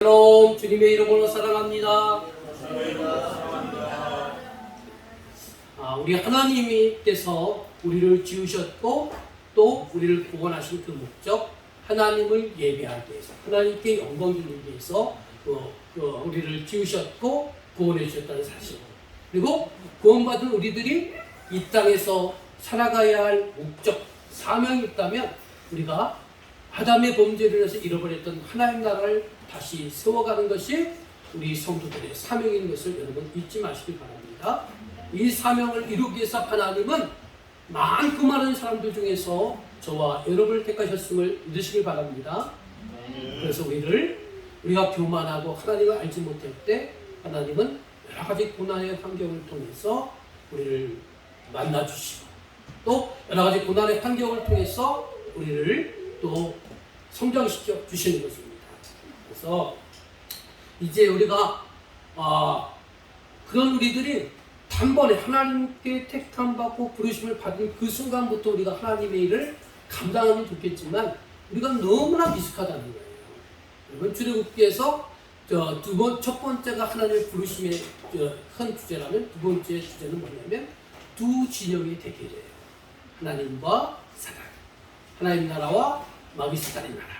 샬롬, 주님의 이름으로 사랑합니다. 우리 하나님께서 우리를 지으셨고 또 우리를 구원하신 그 목적, 하나님을 예배하기 위해서, 하나님께 영광 드리기 위해서 우리를 지으셨고 구원해 주셨다는 사실, 그리고 구원받은 우리들이 이 땅에서 살아가야 할 목적, 사명이 있다면 우리가 아담의 범죄를 해서 잃어버렸던 하나님 나라를 다시 세워가는 것이 우리 성도들의 사명인 것을 여러분 잊지 마시기 바랍니다. 이 사명을 이루기 위해서 하나님은 많고 많은 사람들 중에서 저와 여러분을 택하셨음을 믿으시길 바랍니다. 그래서 우리가 교만하고 하나님을 알지 못할 때 하나님은 여러 가지 고난의 환경을 통해서 우리를 만나주시고 또 여러 가지 고난의 환경을 통해서 우리를 또 성장시켜 주시는 것입니다. 그래서 이제 우리가 그런 우리들이 단번에 하나님께 택함받고 부르심을 받은 그 순간부터 우리가 하나님의 일을 감당하면 좋겠지만 우리가 너무나 미숙하다는 거예요. 여러분 출애굽기에서 첫 번째가 하나님의 부르심의 큰 주제라면 두 번째 주제는 뭐냐면 두 진영의 대결이에요. 하나님과 사단, 하나님 나라와 마귀사단의 나라.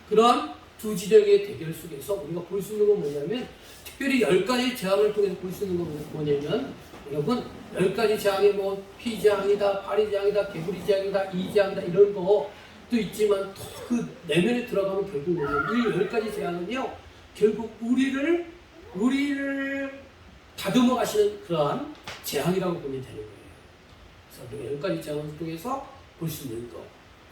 그런 두 진영의 대결 속에서 우리가 볼 수 있는 건 뭐냐면 특별히 10가지 재앙을 통해서 볼 수 있는 건 뭐냐면 여러분 10가지 재앙이 뭐 피재앙이다, 파리재앙이다, 개구리재앙이다, 이재앙이다 이런 것도 있지만 그 내면에 들어가면 결국 뭐냐면 이 10가지 재앙은요 결국 우리를 다듬어 가시는 그러한 재앙이라고 보면 되는 거예요. 그래서 10가지 재앙을 통해서 볼 수 있는 거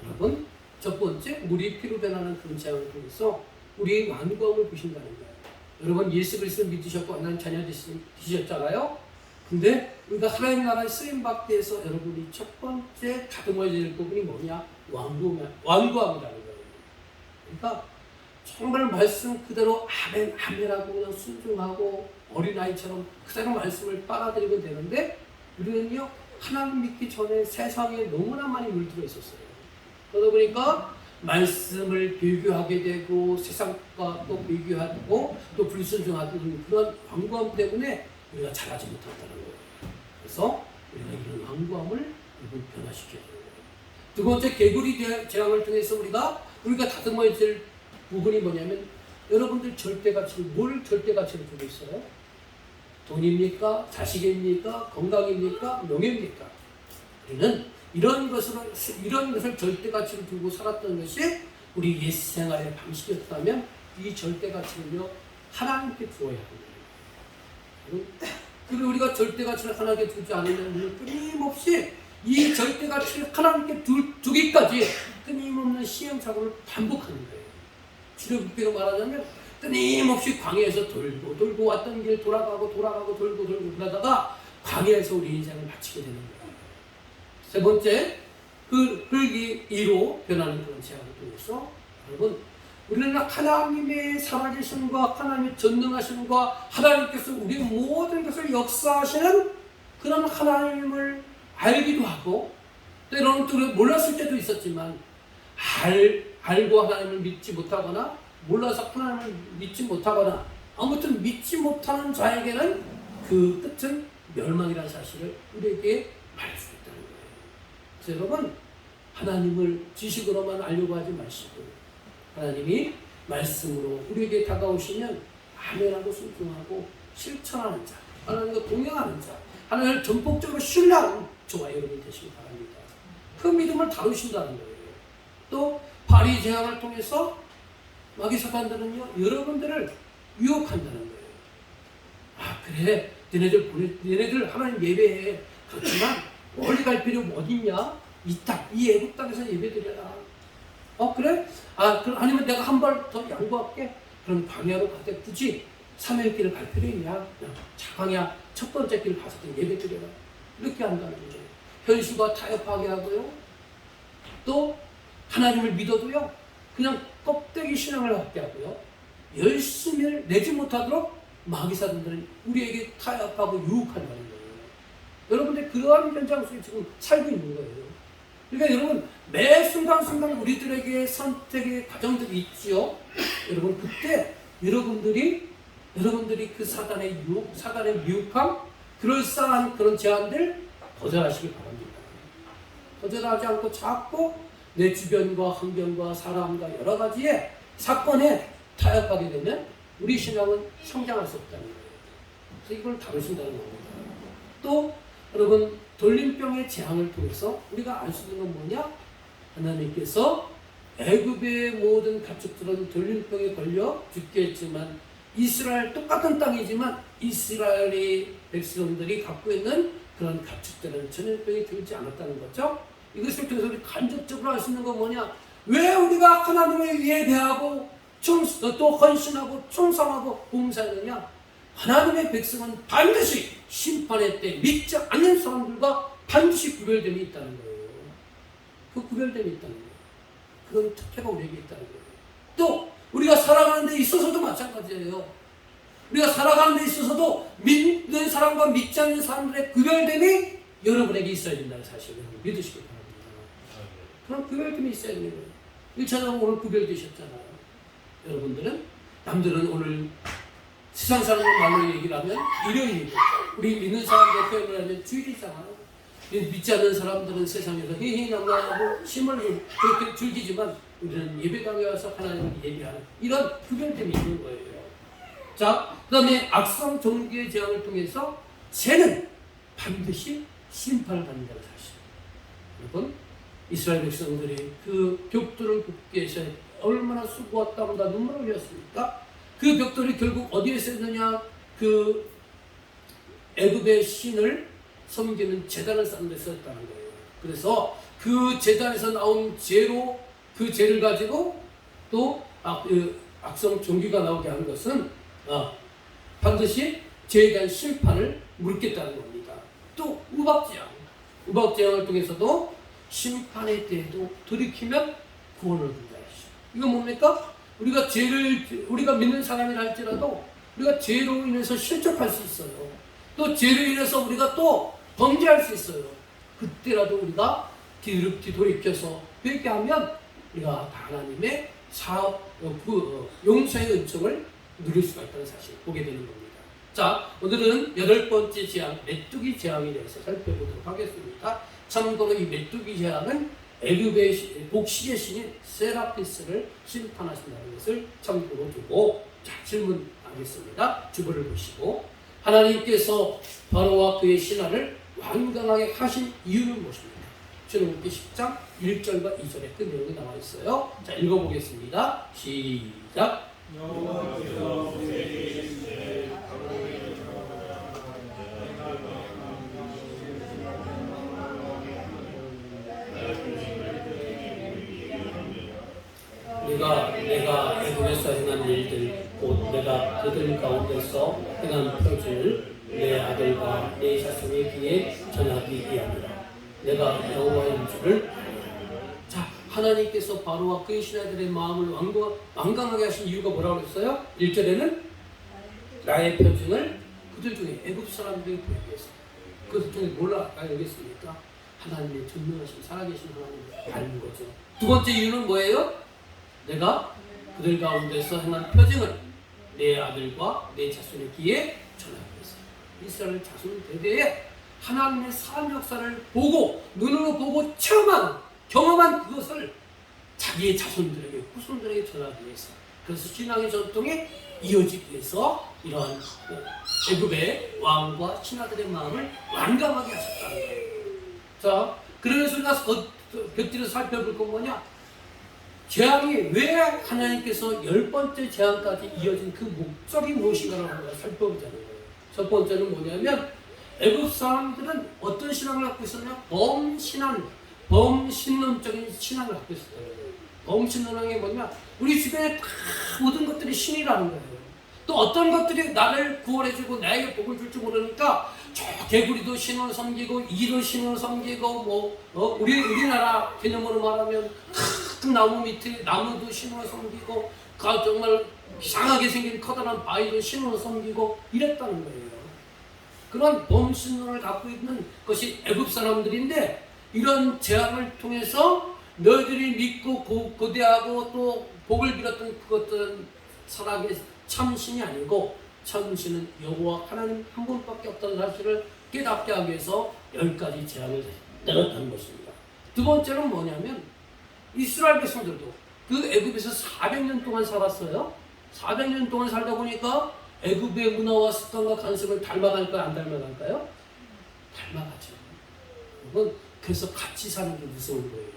여러분 첫 번째, 물이 피로 변하는 그런 재앙을 통해서 우리의 완고함을 보신다는 거예요. 여러분 예수 그리스도를 믿으셨고 하나님 자녀 되셨잖아요. 근데 우리가 하나님 나라에 쓰임받기 위해서 여러분이 첫 번째 다듬어야 될 부분이 뭐냐? 완고함이라는 거예요. 그러니까 정말 말씀 그대로 아멘 아멘하고 그냥 순종하고 어린아이처럼 그대로 말씀을 빨아들이면 되는데 우리는요 하나님 믿기 전에 세상에 너무나 많이 물들어 있었어요. 그러다 보니까 말씀을 비교하게 되고 세상과 또 비교하고 또 불순종하게 되는 그런 완고함 때문에 우리가 잘하지 못한다는 거예요. 그래서 우리가 이런 완고함을 변화시켜야 되는 거예요. 두 번째 개구리 재앙을 통해서 우리가 다듬어야 될 부분이 뭐냐면 여러분들 뭘 절대가치를 두고 있어요? 돈입니까? 자식입니까? 건강입니까? 명예입니까? 우리는 이런 것을 절대가치를 두고 살았던 것이 우리 옛 생활의 방식이었다면 이 절대가치를요 하나님께 두어야 합니다. 그리고 우리가 절대가치를 하나님께 두지 않으면 끊임없이 이 절대가치를 하나님께 두기까지 끊임없는 시행착오를 반복하는 거예요. 출애굽기로 말하자면 끊임없이 광야에서 돌고 왔던 길 돌고 그러다가 광야에서 우리 인생을 마치게 되는 거예요. 세 번째, 그 흙이 이로 변하는 그런 재앙을 통해서 여러분 우리는 하나님의 살아계심과 하나님의 전능하심과 하나님께서 우리의 모든 것을 역사하시는 그런 하나님을 알기도 하고 때로는 또 몰랐을 때도 있었지만 알고 하나님을 믿지 못하거나 몰라서 하나님을 믿지 못하거나 아무튼 믿지 못하는 자에게는 그 끝은 멸망이라는 사실을 우리에게 말할 수 있다는 거예요. 그래서 여러분 하나님을 지식으로만 알려고 하지 마시고 하나님이 말씀으로 우리에게 다가오시면 아멘하고 순종하고 실천하는 자, 하나님과 동행하는 자, 하나님을 전폭적으로 신뢰하는 저와 여러분이 되시기 바랍니다. 그 믿음을 다루신다는 거예요. 또 바리 재앙을 통해서 마귀 사단들은요 여러분들을 유혹한다는 거예요. 그래 너네들 하나님 예배해. 그렇지만 멀리 갈 필요 어디 있냐? 이 애국 땅에서 예배드려라. 그래? 아니면 내가 한 발 더 양보할게. 그럼 광야로 갈 때 굳이 3일 길을 갈 필요 있냐? 광야 첫 번째 길 가서 예배드려라. 이렇게 한다는 거죠. 현실과 타협하게 하고요. 또 하나님을 믿어도요. 그냥 껍데기 신앙을 갖게 하고요. 열심히 내지 못하도록 마귀사들은 우리에게 타협하고 유혹한다는 거예요. 여러분들 그러한 현장 속에 지금 살고 있는 거예요. 그러니까 여러분 매 순간순간 우리들에게 선택의 과정들이 있지요. 여러분 그때 여러분들이 그 사단의 유혹, 사단의 미혹함, 그럴싸한 그런 제안들 거절하시기 바랍니다. 거절하지 않고 자꾸 내 주변과 환경과 사람과 여러 가지의 사건에 타협하게 되면 우리 신앙은 성장할 수 없다는 거예요. 그래서 이걸 다루신다는 겁니다. 또 여러분, 돌림병의 재앙을 통해서 우리가 알 수 있는 건 뭐냐? 하나님께서 애굽의 모든 가축들은 돌림병에 걸려 죽게 했지만 이스라엘, 똑같은 땅이지만 이스라엘의 백성들이 갖고 있는 그런 가축들은 전염병이 들지 않았다는 거죠. 이것을 통해서 우리 간접적으로 알 수 있는 건 뭐냐? 왜 우리가 하나님을 예배하고 또 헌신하고 충성하고 봉사하느냐? 하나님의 백성은 반드시 심판의 때 믿지 않는 사람들과 반드시 구별됨이 있다는 거예요. 그 구별됨이 있다는 거예요. 그런 특혜가 우리에게 있다는 거예요. 또 우리가 살아가는 데 있어서도 마찬가지예요. 우리가 살아가는 데 있어서도 믿는 사람과 믿지 않는 사람들의 구별됨이 여러분에게 있어야 된다는 사실을 믿으시기 바랍니다. 그런 구별됨이 있어야 되는 거예요. 1차적으로 오늘 구별되셨잖아요. 여러분들은, 남들은 오늘 세상 사람들 말로 얘기를 하면 일요일이고, 우리 믿는 사람들 표현을 하면 주일이잖아요. 믿지 않는 사람들은 세상에서 희희낙낙하고 힘을 그렇게 즐기지만 우리는 예배당에 와서 하나님을 예배하는 이런 구별됨이 있는 거예요. 자, 그 다음에 악성 종교의 재앙을 통해서 죄는 반드시 심판을 받는다는 사실. 여러분, 이스라엘 백성들이 그 벽돌을 굽기 위해서 얼마나 수고와 땀과 눈물을 흘렸습니까? 그 벽돌이 결국 어디에 쓰느냐? 그 애굽의 신을 섬기는 제단을 쌓는 데 썼다는 거예요. 그래서 그 제단에서 나온 재로, 그 재를 가지고 또 악성 종기가 나오게 하는 것은 반드시 죄에 대한 심판을 물겠다는 겁니다. 또 우박재앙을 통해서도 심판의 때에도 돌이키면 구원을 준다. 이건 뭡니까? 우리가 믿는 사람이라 할지라도 우리가 죄로 인해서 실족할 수 있어요. 또 죄로 인해서 우리가 또 범죄할 수 있어요. 그때라도 우리가 뒤돌이켜서 그렇게 하면 우리가 하나님의 용서의 은총을 누릴 수가 있다는 사실 보게 되는 겁니다. 자, 오늘은 8번째 재앙, 메뚜기 재앙에 대해서 살펴보도록 하겠습니다. 참고로 이 메뚜기 재앙은 애굽의 복식의 신인 세라피스를 심판하신다는 것을 참고로 두고, 자, 질문하겠습니다. 주보를 보시고, 하나님께서 바로와 그의 신하를 완강하게 하신 이유는 무엇입니까? 출애굽기 10장 1절과 2절에 그 내용이 나와 있어요. 자, 읽어보겠습니다. 시작. 내가 애굽에서 행한 일들, 곧 내가 그들 가운데서 행한 표징을 내 아들과 내 자손의 귀에 전하기 위함이라. 내가 여호와인 줄을. 자, 하나님께서 바로와 그의 신하들의 마음을 완강하게 하신 이유가 뭐라고 했어요? 1절에는 나의 표징을 그들 중에 애굽 사람들이 보이게 했어. 그들 중에 몰라 알겠습니까? 하나님의 전능하신 살아계신 하나님을 닮은 거죠. 두 번째 이유는 뭐예요? 내가 그들 가운데서 행한 표징을 내 아들과 내 자손의 귀에 전하기 위해서. 이스라엘 자손 대대에 하나님의 사람 역사를 보고 눈으로 보고 경험한 그것을 자기의 자손들에게, 후손들에게 전하기 위해서. 그래서 신앙의 전통이 이어지기 위해서 이러한 애굽의 왕과 신하들의 마음을 완강하게 하셨다는 거예요. 자, 그러면서 우리가 곁들여서 살펴볼 건 뭐냐? 재앙이 왜 하나님께서 10번째 재앙까지 이어진 그 목적이 무엇인가를 우리가 살펴보자는 거예요. 첫 번째는 뭐냐면, 애굽 사람들은 어떤 신앙을 갖고 있었냐? 범신론적인 신앙을 갖고 있었어요. 범신론이 뭐냐? 우리 주변에 다 모든 것들이 신이라는 거예요. 또 어떤 것들이 나를 구원해주고 나에게 복을 줄지 모르니까 저 개구리도 신을 섬기고 이도 신을 섬기고 우리나라 개념으로 말하면 큰 나무 밑에 나무도 신을 섬기고 정말 이상하게 생긴 커다란 바위도 신을 섬기고 이랬다는 거예요. 그런 범신론을 갖고 있는 것이 애굽 사람들인데, 이런 재앙을 통해서 너희들이 믿고 고대하고 또 복을 빌었던 그것들은 참신이 아니고 참신은 여호와 하나님 한 분밖에 없다는 사실을 깨닫게 하기 위해서 10가지 재앙을 내렸다는 것입니다. 두 번째는 뭐냐면 이스라엘 백성들도 그 애굽에서 400년 동안 살았어요. 400년 동안 살다 보니까 애굽의 문화와 습관과 관습을 닮아갈까요? 안 닮아갈까요? 닮아가죠. 여러분, 그래서 같이 사는 게 무서운 거예요.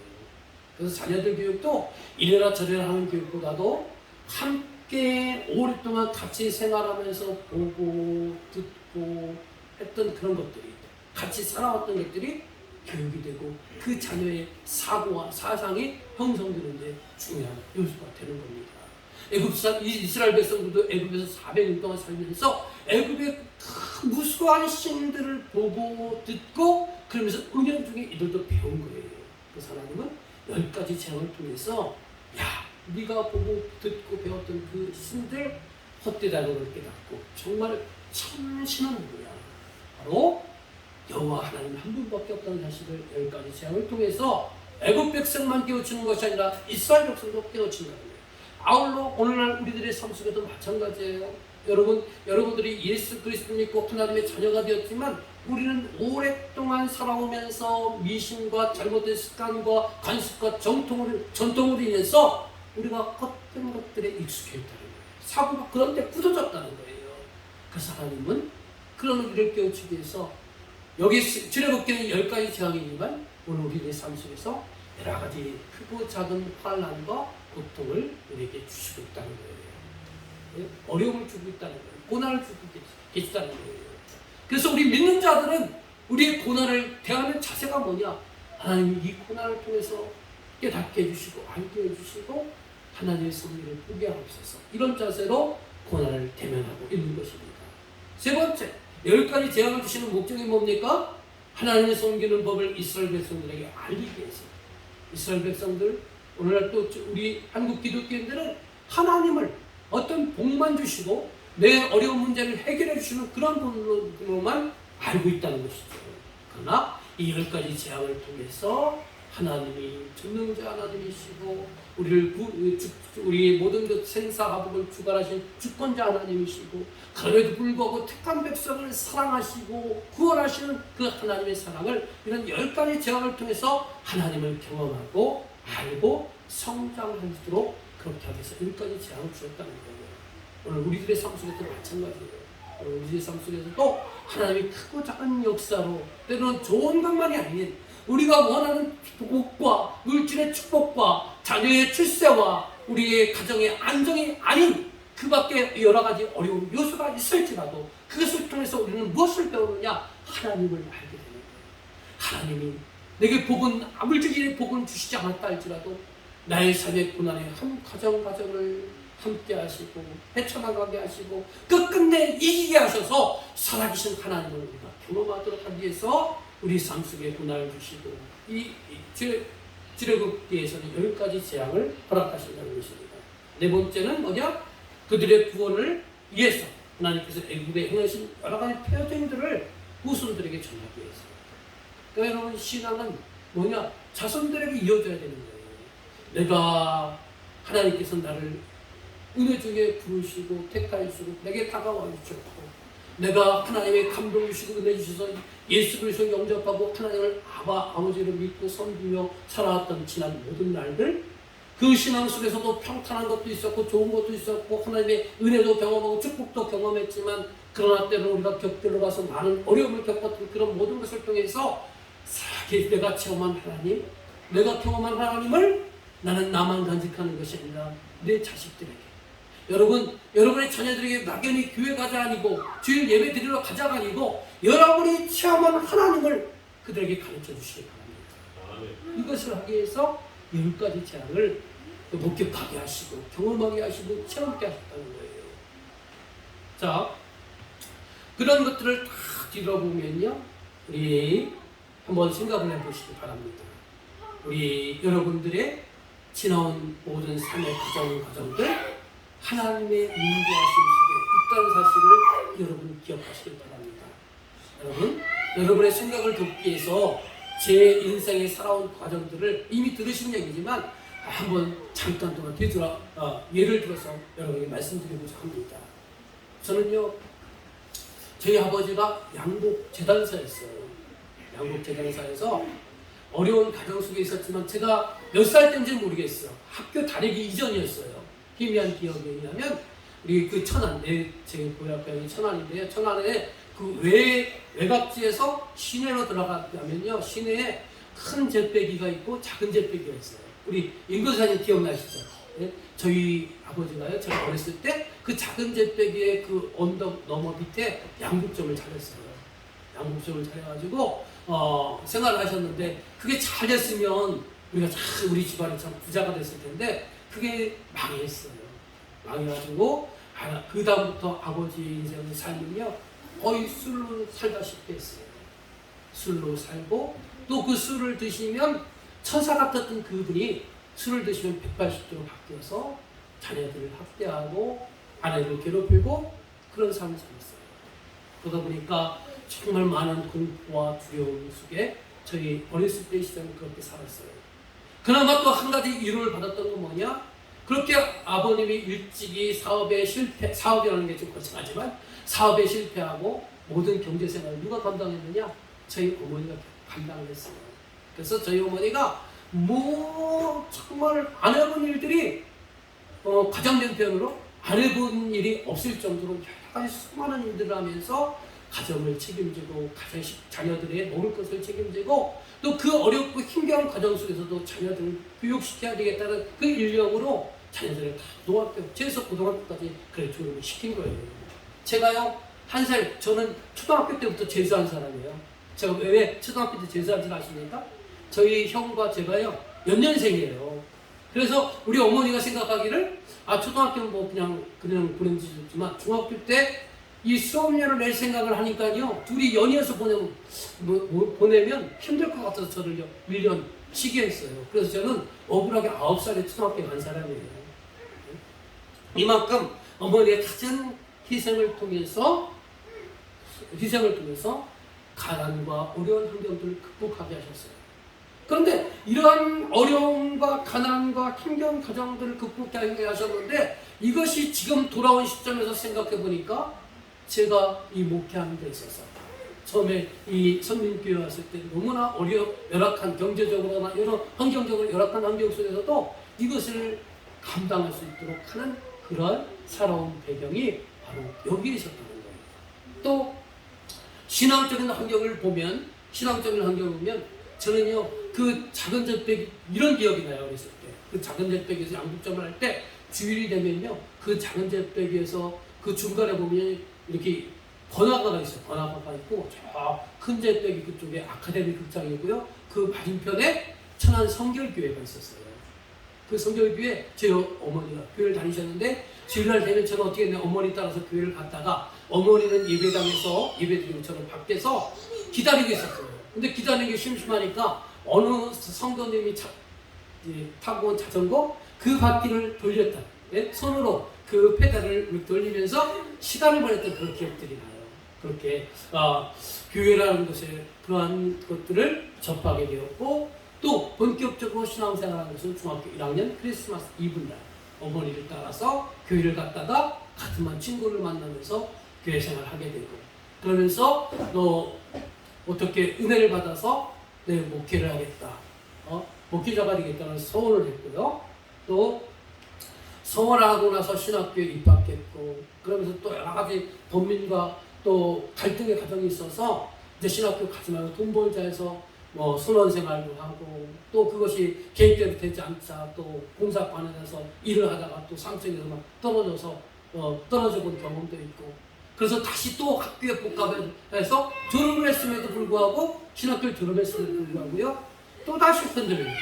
그래서 자녀들 교육도 이래라 저래라 하는 교육보다도 함께 오랫동안 같이 생활하면서 보고 듣고 했던 그런 것들이, 같이 살아왔던 것들이 교육이 되고 그 자녀의 사고와 사상이 형성되는 데 중요한 요소가 되는 겁니다. 이스라엘 백성들도 애굽에서 400년 동안 살면서 애굽의 그 무수한 신들을 보고 듣고 그러면서 은연중에 이들도 배운 거예요. 그래서 하나님은 10가지 재앙을 통해서 야, 네가 보고 듣고 배웠던 그 신들 헛되다는 걸 깨닫고 정말 참신한 누구야? 바로 여호와 하나님 한 분밖에 없다는 사실을 10가지 재앙을 통해서 애굽 백성만 깨우치는 것이 아니라 이스라엘 백성도 깨우친다는 거예요. 아울러 오늘날 우리들의 삶 속에도 마찬가지예요. 여러분들이 예수 그리스도 믿고 하나님의 자녀가 되었지만 우리는 오랫동안 살아오면서 미신과 잘못된 습관과 관습과 전통으로 인해서 우리가 어떤 것들에 익숙해 있다는 거예요. 사고가 그런 데 굳어졌다는 거예요. 그래서 하나님은 그런 우리를 깨우치기 위해서 여기 출애굽기는 10가지 재앙이지만 오늘 우리의 삶 속에서 여러 가지 크고 작은 환난과 고통을 우리에게 주시고 있다는 거예요. 어려움을 주고 있다는 거예요. 고난을 주고 계시다는 거예요. 그래서 우리 믿는 자들은 우리의 고난을 대하는 자세가 뭐냐? 하나님이 이 고난을 통해서 깨닫게 해주시고 알게 해주시고 하나님의 섭리를 보게 하옵소서. 이런 자세로 고난을 대면하고 있는 것입니다. 세 번째, 10가지 재앙을 주시는 목적이 뭡니까? 하나님의 섬기는 법을 이스라엘 백성들에게 알리기 위해서. 이스라엘 백성들, 오늘날 또 우리 한국 기독교인들은 하나님을 어떤 복만 주시고 내 어려운 문제를 해결해 주시는 그런 분으로만 알고 있다는 것이죠. 그러나 이 10가지 재앙을 통해서 하나님이 전능자 하나님이시고 우리의 모든 것 생사화복을 주관하신 주권자 하나님이시고 그럼에도 불구하고 택한 백성을 사랑하시고 구원하시는 그 하나님의 사랑을 이런 10가지 재앙을 통해서 하나님을 경험하고 알고 성장하도록 그렇게 하기 위해서 10가지 재앙을 주셨다는 거예요. 오늘 우리들의 삶 속에도 마찬가지예요. 오늘 우리의 삶 속에서도 하나님이 크고 작은 역사로 때로는 좋은 것만이 아닌 우리가 원하는 복과 물질의 축복과 자녀의 출세와 우리의 가정의 안정이 아닌 그 밖에 여러 가지 어려운 요소가 있을지라도 그것을 통해서 우리는 무엇을 배우느냐? 하나님을 알게 되는 거예요. 하나님이 내게 복은 물질의 복은 주시지 않았다 할지라도 나의 삶의 고난의 한 가정을 함께 하시고 헤쳐나가게 하시고 끝끝내 이기게 하셔서 살아계신 하나님을 우리가 경험하도록 하기 위해서 우리 삶 속에 고난을 주시고 이 출애굽기에서는 10가지 재앙을 허락하신다는 것입니다. 네 번째는 뭐냐? 그들의 구원을 위해서 하나님께서 애굽에 행하신 여러 가지 표징들을 후손들에게 전하기 위해서. 그러니까 여러분 신앙은 뭐냐? 자손들에게 이어져야 되는 거예요. 내가 하나님께서 나를 은혜 중에 부르시고 택하시고 내게 다가와 주셨고 내가 하나님의 감동 주시고 은혜 주셔서 예수 그리스도 영접하고 하나님을 아버지를 믿고 섬기며 살아왔던 지난 모든 날들 그 신앙 속에서도 평탄한 것도 있었고 좋은 것도 있었고 하나님의 은혜도 경험하고 축복도 경험했지만 그러나 때로 우리가 곁들여 가서 많은 어려움을 겪었던 그런 모든 것을 통해서 내가 체험한 하나님 내가 경험한 하나님을 나는 나만 간직하는 것이 아니라 내 자식들에게 여러분의 자녀들에게 막연히 교회 가자 아니고 주일 예배 드리러 가자가 아니고 여러분이 체험한 하나님을 그들에게 가르쳐 주시기 바랍니다. 이것을 하기 위해서 10가지 재앙을 목격하게 하시고 경험하게 하시고 체험하게 하셨다는 거예요. 자, 그런 것들을 다 뒤돌아보면요 우리 한번 생각을 해보시기 바랍니다. 우리 여러분들의 지나온 모든 삶의 과정들 하나님의 인도하심 속에 있다는 사실을 여러분 기억하시길 바랍니다. 여러분의 생각을 돕기 위해서 제 인생에 살아온 과정들을 이미 들으신 얘기지만 한번 잠깐 동안 예를 들어서 여러분에게 말씀드리고자 합니다. 저는요, 저희 아버지가 양복 재단사였어요. 양복 재단사에서 어려운 가정 속에 있었지만 제가 몇 살 때인지 모르겠어요. 학교 다니기 이전이었어요. 희미한 기억에 의하면 우리 그 천안, 제 고향이 천안인데요. 천안에 그 외곽지에서 시내로 들어가면요, 시내에 큰 잿배기가 있고 작은 잿배기가 있어요. 우리 인근사님 기억나시죠? 네? 저희 아버지가요, 제가 어렸을 때 그 작은 잿배기의 그 언덕 너머 밑에 양복점을 차렸어요. 양복점을 차려가지고 생활을 하셨는데, 그게 잘 됐으면 우리가 참 우리 집안이 참 부자가 됐을 텐데 그게 망했어요. 망해가지고 그 다음부터 아버지 인생의 삶은요, 거의 술로 살다시피 했어요. 술로 살고, 또 그 술을 드시면 천사 같았던 그분이 술을 드시면 180도로 바뀌어서 자녀들을 학대하고 아내를 괴롭히고 그런 삶을 살았어요. 그러다 보니까 정말 많은 공포와 두려움 속에 저희 어렸을 때 시절은 그렇게 살았어요. 그나마 또 한 가지 위로를 받았던 건 뭐냐? 그렇게 아버님이 일찍이 사업이라는 게 좀 거창하지만 사업에 실패하고 모든 경제생활을 누가 감당했느냐? 저희 어머니가 감당을 했어요. 그래서 저희 어머니가 정말 안 해본 일들이 가정된 표현으로 안 해본 일이 없을 정도로 여러 가지 수많은 일들을 하면서 가정을 책임지고 자녀들의 먹을 것을 책임지고, 또 그 어렵고 힘겨운 가정 속에서도 자녀들을 교육시켜야 되겠다는 그 일념으로 자녀들을 다 최소 고등학교까지 교육을 시킨 거예요. 제가요, 저는 초등학교 때부터 재수한 사람이에요. 제가 왜 초등학교 때 재수한지 아십니까? 저희 형과 제가요, 연년생이에요. 그래서 우리 어머니가 생각하기를 초등학교는 뭐 그냥 보내지 좋지만 중학교 때 이 수업료를 낼 생각을 하니까요, 둘이 연이어서 보내면 힘들 것 같아서 저를요 1년 쉬게 했어요. 그래서 저는 억울하게 9살에 초등학교에 간 사람이에요. 이만큼 어머니의 갖은 희생을 통해서 가난과 어려운 환경들을 극복하게 하셨어요. 그런데 이러한 어려움과 가난과 힘겨운 가정들을 극복하게 하셨는데, 이것이 지금 돌아온 시점에서 생각해 보니까 제가 이 목회하는 데 있어서 처음에 이 선민교회 왔을 때 너무나 열악한 경제적으로나 여러 환경적으로 열악한 환경 속에서도 이것을 감당할 수 있도록 하는 그런 살아온 배경이 바로 여기에 있었다는 거예요. 또 신앙적인 환경을 보면 저는요, 그 작은 잿배기, 이런 기억이 나요. 어렸을 때 그 작은 잿배기에서 양복점을 할 때 주일이 되면요, 그 작은 잿배기에서 그 중간에 보면 이렇게 번화가가 있어요. 번화가가 있고 저 큰 잿배기 그쪽에 아카데미 극장이고요, 그 맞은편에 천안 성결교회가 있었어요. 그 성결교회, 제 어머니가 교회를 다니셨는데 주일날 되면 저는 어떻게 했냐면 어머니 따라서 교회를 갔다가 어머니는 예배드리고 저는 밖에서 기다리고 있었어요. 근데 기다리는 게 심심하니까 어느 성도님이 타고 온 자전거 그 바퀴를 돌렸다. 손으로 그 페달을 돌리면서 시간을 보냈던 그런 기억들이 나요. 그렇게 교회라는 것에 그러한 것들을 접하게 되었고, 또 본격적으로 신앙생활하는 것은 중학교 1학년 크리스마스 이브날 어머니를 따라서 교회를 갔다가 같은 반 친구를 만나면서 교회 생활하게 되고, 그러면서 너 어떻게 은혜를 받아서 내 목회를 하겠다, 목회자가 되겠다는 소원을 했고요. 또 성원하고 나서 신학교에 입학했고, 그러면서 또 여러 가지 범민과 또 갈등의 과정이 있어서 이제 신학교 가지 말고 돈 벌자 해서 선원생활도 하고, 또 그것이 계획대로 되지 않자 또 공사관에서 일을 하다가 또 상처에서 막 떨어져 본 경험도 있고, 그래서 다시 또 학교에 복학해서 졸업을 했음에도 불구하고, 신학교를 졸업했음에도 불구하고요, 또 다시 흔들려요.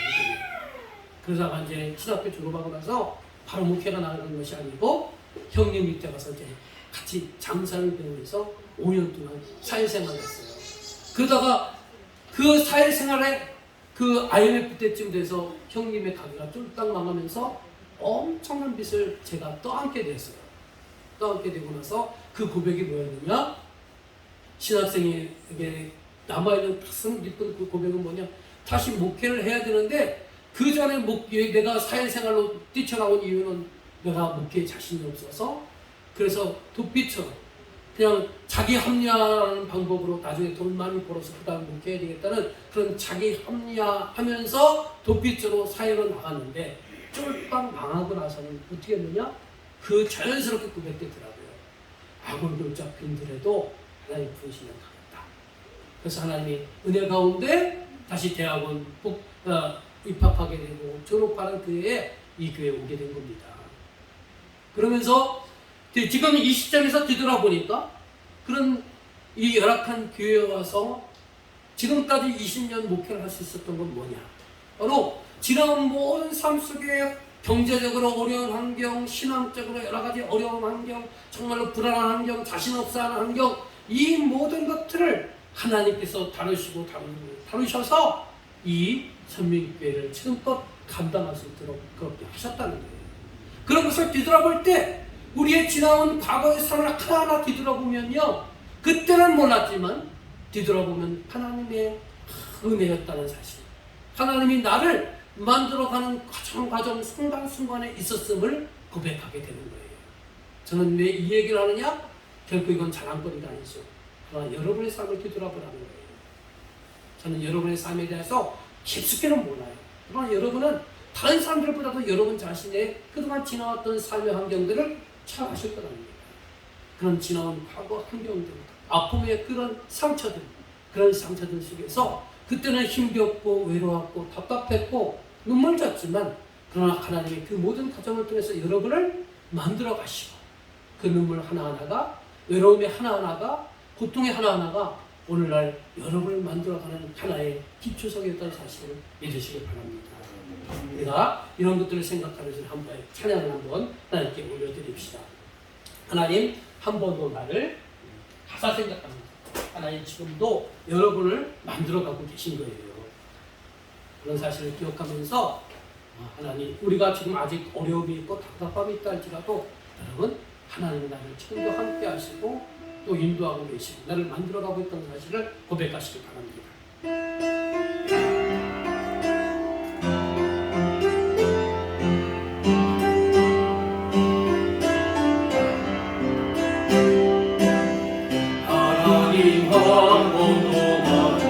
그러다가 이제 신학교 졸업하고 나서 바로 목회가 나가는 것이 아니고 형님 밑에 가서 이제 같이 장사를 배우면서 5년 동안 사회생활을 했어요. 그러다가 그 사회생활에 그 IMF 때쯤 돼서 형님의 가게가 쫄딱 망하면서 엄청난 빚을 제가 떠안게 됐어요. 떠안게 되고 나서 그 고백이 뭐였느냐? 신학생에게 남아있는 가슴 깊은 그 고백은 뭐냐? 다시 목회를 해야 되는데 그 전에 내가 사회생활로 뛰쳐나온 이유는 내가 목회에 자신이 없어서 그래서 도피처럼 그냥 자기 합리화하는 방법으로 나중에 돈 많이 벌어서 그 다음에 목회해야 되겠다는 그런 자기 합리화하면서 도피처로 사회로 나갔는데 쫄딱 망하고 나서는 어떻게 했느냐? 그 자연스럽게 고백되더라고요. 아골골 잡힌들에도 하나님 부르시면 가겠다. 그래서 하나님이 은혜 가운데 다시 대학원 입학하게 되고 졸업하는 그해에 이 교회에 오게 된 겁니다. 그러면서 지금 이 시점에서 뒤돌아보니까 그런 이 열악한 교회에 와서 지금까지 20년 목회를 할 수 있었던 건 뭐냐? 바로 지나온 모든 삶 속에 경제적으로 어려운 환경, 신앙적으로 여러 가지 어려운 환경, 정말로 불안한 환경, 자신 없어 하는 환경, 이 모든 것들을 하나님께서 다루셔서 이 선민교회를 지금껏 감당할 수 있도록 그렇게 하셨다는 거예요. 그런 것을 뒤돌아볼 때 우리의 지나온 과거의 삶을 하나하나 뒤돌아보면요, 그때는 몰랐지만 뒤돌아보면 하나님의 은혜였다는 사실, 하나님이 나를 만들어가는 과정 순간순간에 있었음을 고백하게 되는 거예요. 저는 왜 이 얘기를 하느냐? 결코 이건 자랑거리가 아니죠. 그러나 여러분의 삶을 뒤돌아보라는 거예요. 저는 여러분의 삶에 대해서 깊숙이는 몰라요. 그러나 여러분은 다른 사람들보다도 여러분 자신의 그동안 지나왔던 삶의 환경들을 잘 아실 거라는 거예요. 그런 지나온 과거 환경들, 아픔의 그런 상처들, 그런 상처들 속에서 그때는 힘겹고 외로웠고 답답했고 눈물 졌지만 그러나 하나님의 그 모든 과정을 통해서 여러분을 만들어 가시고 그 눈물 하나하나가, 외로움의 하나하나가, 고통의 하나하나가 오늘날 여러분을 만들어가는 하나의 기초석이었다는 사실을 믿으시기 바랍니다. 우리가 이런 것들을 생각하면서 한번 찬양을 한번 하나님께 올려드립시다. 하나님, 한 번 더 나를 가사 생각합니다. 하나님 지금도 여러분을 만들어가고 계신 거예요. 그런 사실을 기억하면서 하나님, 우리가 지금 아직 어려움이 있고 답답함이 있다 할지라도 여러분, 하나님은 나를 지금도 함께 하시고 또 인도하고 계시고 나를 만들어가고 있다는 사실을 고백하시기 바랍니다. 하나님 한 번도 나를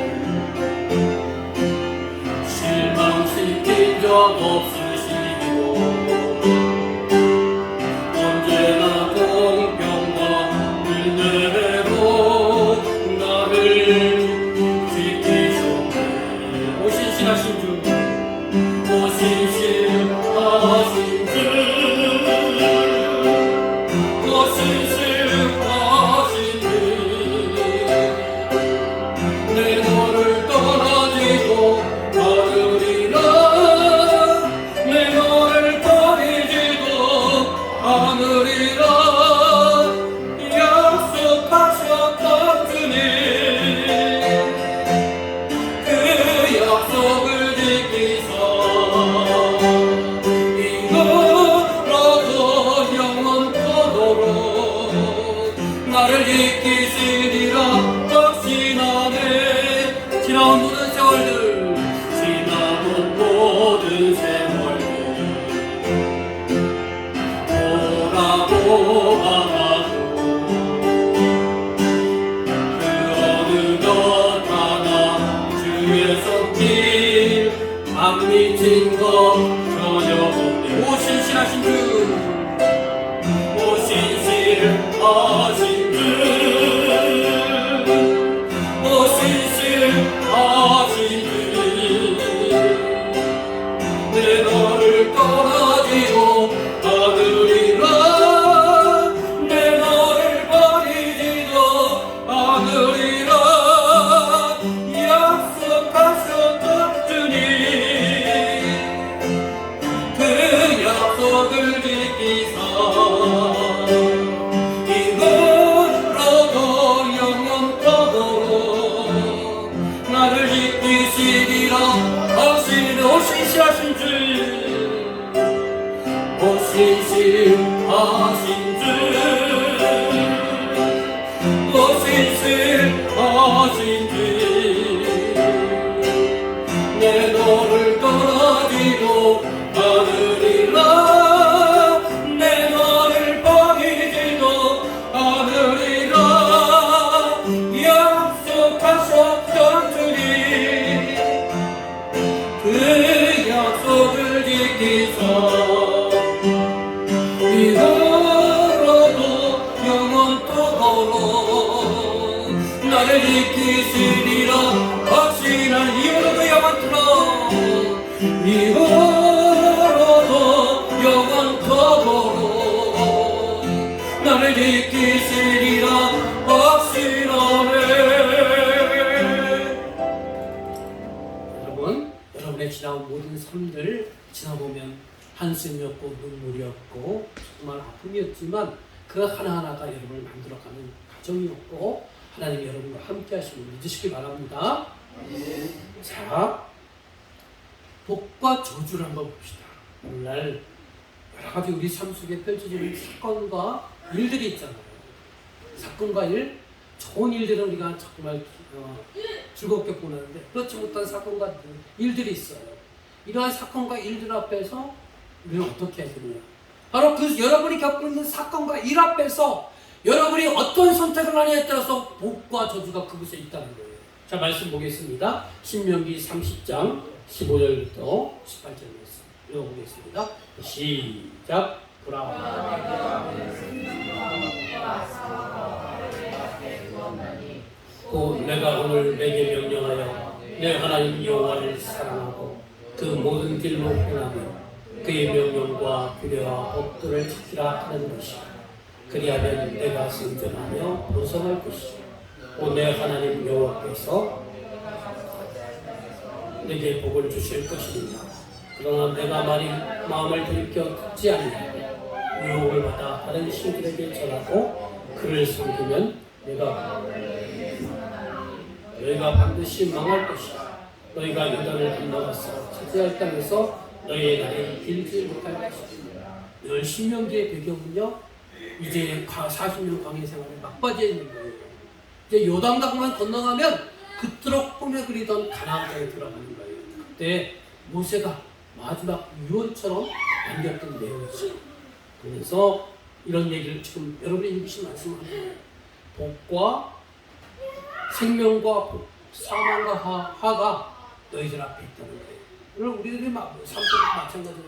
실망시킨 적 없으시고 언제나 공평과 은혜로 나를 지키셨네. 오신실하신 주, 오신실하신 주, 내 너를 떠나지도 않으리라. 내 너를 버리지도 않으리라. 약속하셨던 주님, 그 약속을 지키사 이거라도 영원토록 나를 지키시리라. 지나온 모든 세월들, 지나온 모든 세월들 돌아보아도 그 어느 것 하나 주의 손길 안 미친 것 전혀 없네. 오신실하신 주, 오신실하신 주, 내 너를 떠나지도 않으리라. 내 너를 버리지도 않으리라. 약속하셨던 주님, 그 약속을 지키사 이곳으로도 영원토록 나를 지키시리라. 오신실하신 주, 오신실하신 주, 오신실하신 주, 내 너를 떠나지 않으리라 내 너를 버리지도 않으리라 약속하셨던 주님 그 약속을 지키소 이후로도 영원토록 나를 지키시리라 확신한 이후로도 영원토록 이후로도 영원토록 나를 지키시리라 확신하네. 여러분의 지나온 모든 삶들 지나보면 한숨이었고 눈물이었고 정말 아픔이었지만 그 하나하나가 여러분을 만들어가는 과정이었고 하나님이 여러분과 함께 하심을 믿으시기 바랍니다. 자, 복과 저주를 한번 봅시다. 오늘날 여러 가지 우리 삶 속에 펼쳐지는 사건과 일들이 있잖아요. 사건과 일, 좋은 일들은 우리가 정말 즐겁게 보내는데 그렇지 못한 사건과 일들이 있어요. 이러한 사건과 일들 앞에서 우리는 어떻게 해야 되느냐? 바로 그 여러분이 겪고 있는 사건과 일 앞에서 여러분이 어떤 선택을 하냐에 따라서 복과 저주가 그곳에 있다는 거예요. 자, 말씀 보겠습니다. 신명기 30장 15절부터 18절 말씀 읽어보겠습니다. 시작. 보라. 곧 내가 오늘 내게 명령하여 내 하나님 여호와를 사랑하고 그 모든 길로 행하며 그의 명령과 규례와 법도를 지키라 하는 것이야. 그리하면 내가 승전하며 번성할 것이야. 곧 내 하나님 여호와께서 내게 복을 주실 것이니라. 그러나 내가 마음을 돌이켜 듣지 아니하고 유혹을 받아 다른 신들에게 전하고 그를 섬기면 너희가 반드시 망할 것이야. 너희가 요단을 건너가서 차지할 땅에서 너희의 날이 길지 못할 것이다. 늘 신명기의 배경은요, 이제 40년 광야 생활의 막바지에 있는 거예요. 이제 요단강만 건너가면 그토록 꿈에 그리던 가나안 땅에 들어가는 거예요. 그때 모세가 마지막 유언처럼 남겼던 내용이죠. 그래서 이런 얘기를 지금 여러분이 읽으신 말씀을 하는 거예요. 복과 생명과 복, 사망과 화가 너희들 앞에 있다는 거예요. 오늘 우리들의 삶 속도 마찬가지로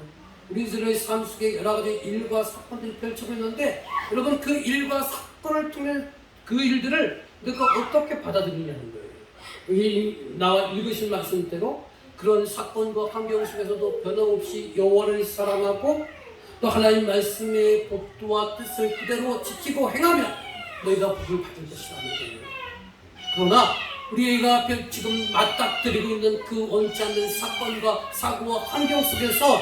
우리들의 삶 속에 여러 가지 일과 사건들이 펼쳐져 있는데 여러분 그 일과 사건을 통해 그 일들을 우리가 어떻게 받아들이냐는 거예요. 여기 나와 읽으신 말씀대로 그런 사건과 환경 속에서도 변함없이 여호와를 사랑하고 또 하나님 말씀의 법도와 뜻을 그대로 지키고 행하면 너희가 복을 받을 것이라는 거예요. 그러나 우리가 지금 맞닥뜨리고 있는 그 원치 않는 사건과 사고와 환경 속에서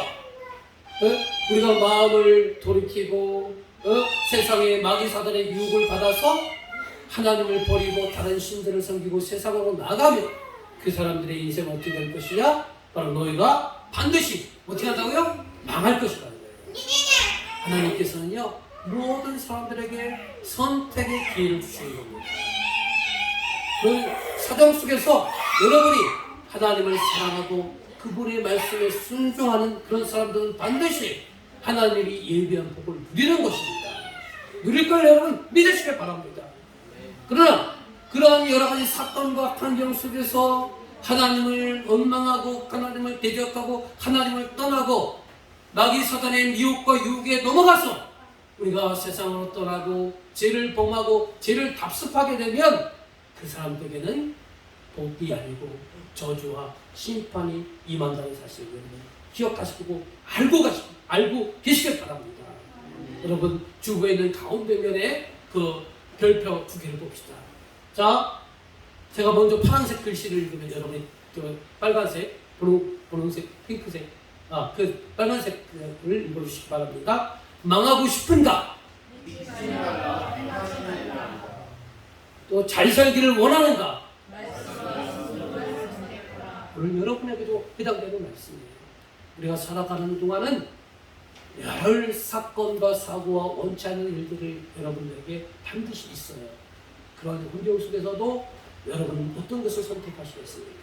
우리가 마음을 돌이키고 세상의 마귀 사단의 유혹을 받아서 하나님을 버리고 다른 신들을 섬기고 세상으로 나가면 그 사람들의 인생은 어떻게 될 것이냐? 바로 너희가 반드시 어떻게 한다고요? 망할 것이라는 거예요. 하나님께서는요 모든 사람들에게 선택의 기회를 주시는 겁니다. 그 사정 속에서 여러분이 하나님을 사랑하고 그분의 말씀에 순종하는 그런 사람들은 반드시 하나님이 예비한 복을 누리는 것입니다. 누릴 걸 여러분 믿으시길 바랍니다. 그러나 그러한 여러 가지 사건과 환경 속에서 하나님을 원망하고 하나님을 대적하고 하나님을 떠나고 마귀 사단의 미혹과 유혹에 넘어가서 우리가 세상으로 떠나고 죄를 범하고 죄를 답습하게 되면 그 사람들에게는 복이 아니고 저주와 심판이 임한다는 사실을 여러분 기억하시고 알고 계시길 바랍니다. 여러분 주부에 있는 가운데 면에 그 별표 두 개를 봅시다. 자, 제가 먼저 파란색 글씨를 읽으면 여러분이 그 빨간색, 분홍색, 핑크색, 그 빨간색을 읽어주시기 바랍니다. 망하고 싶은가? 또 잘 살기를 원하는가? 오늘 여러분에게도 해당되는 말씀이에요. 우리가 살아가는 동안은 여러 사건과 사고와 원치 않는 일들이 여러분들에게 반드시 있어요. 그런 환경 속에서도 여러분은 어떤 것을 선택하시겠습니까?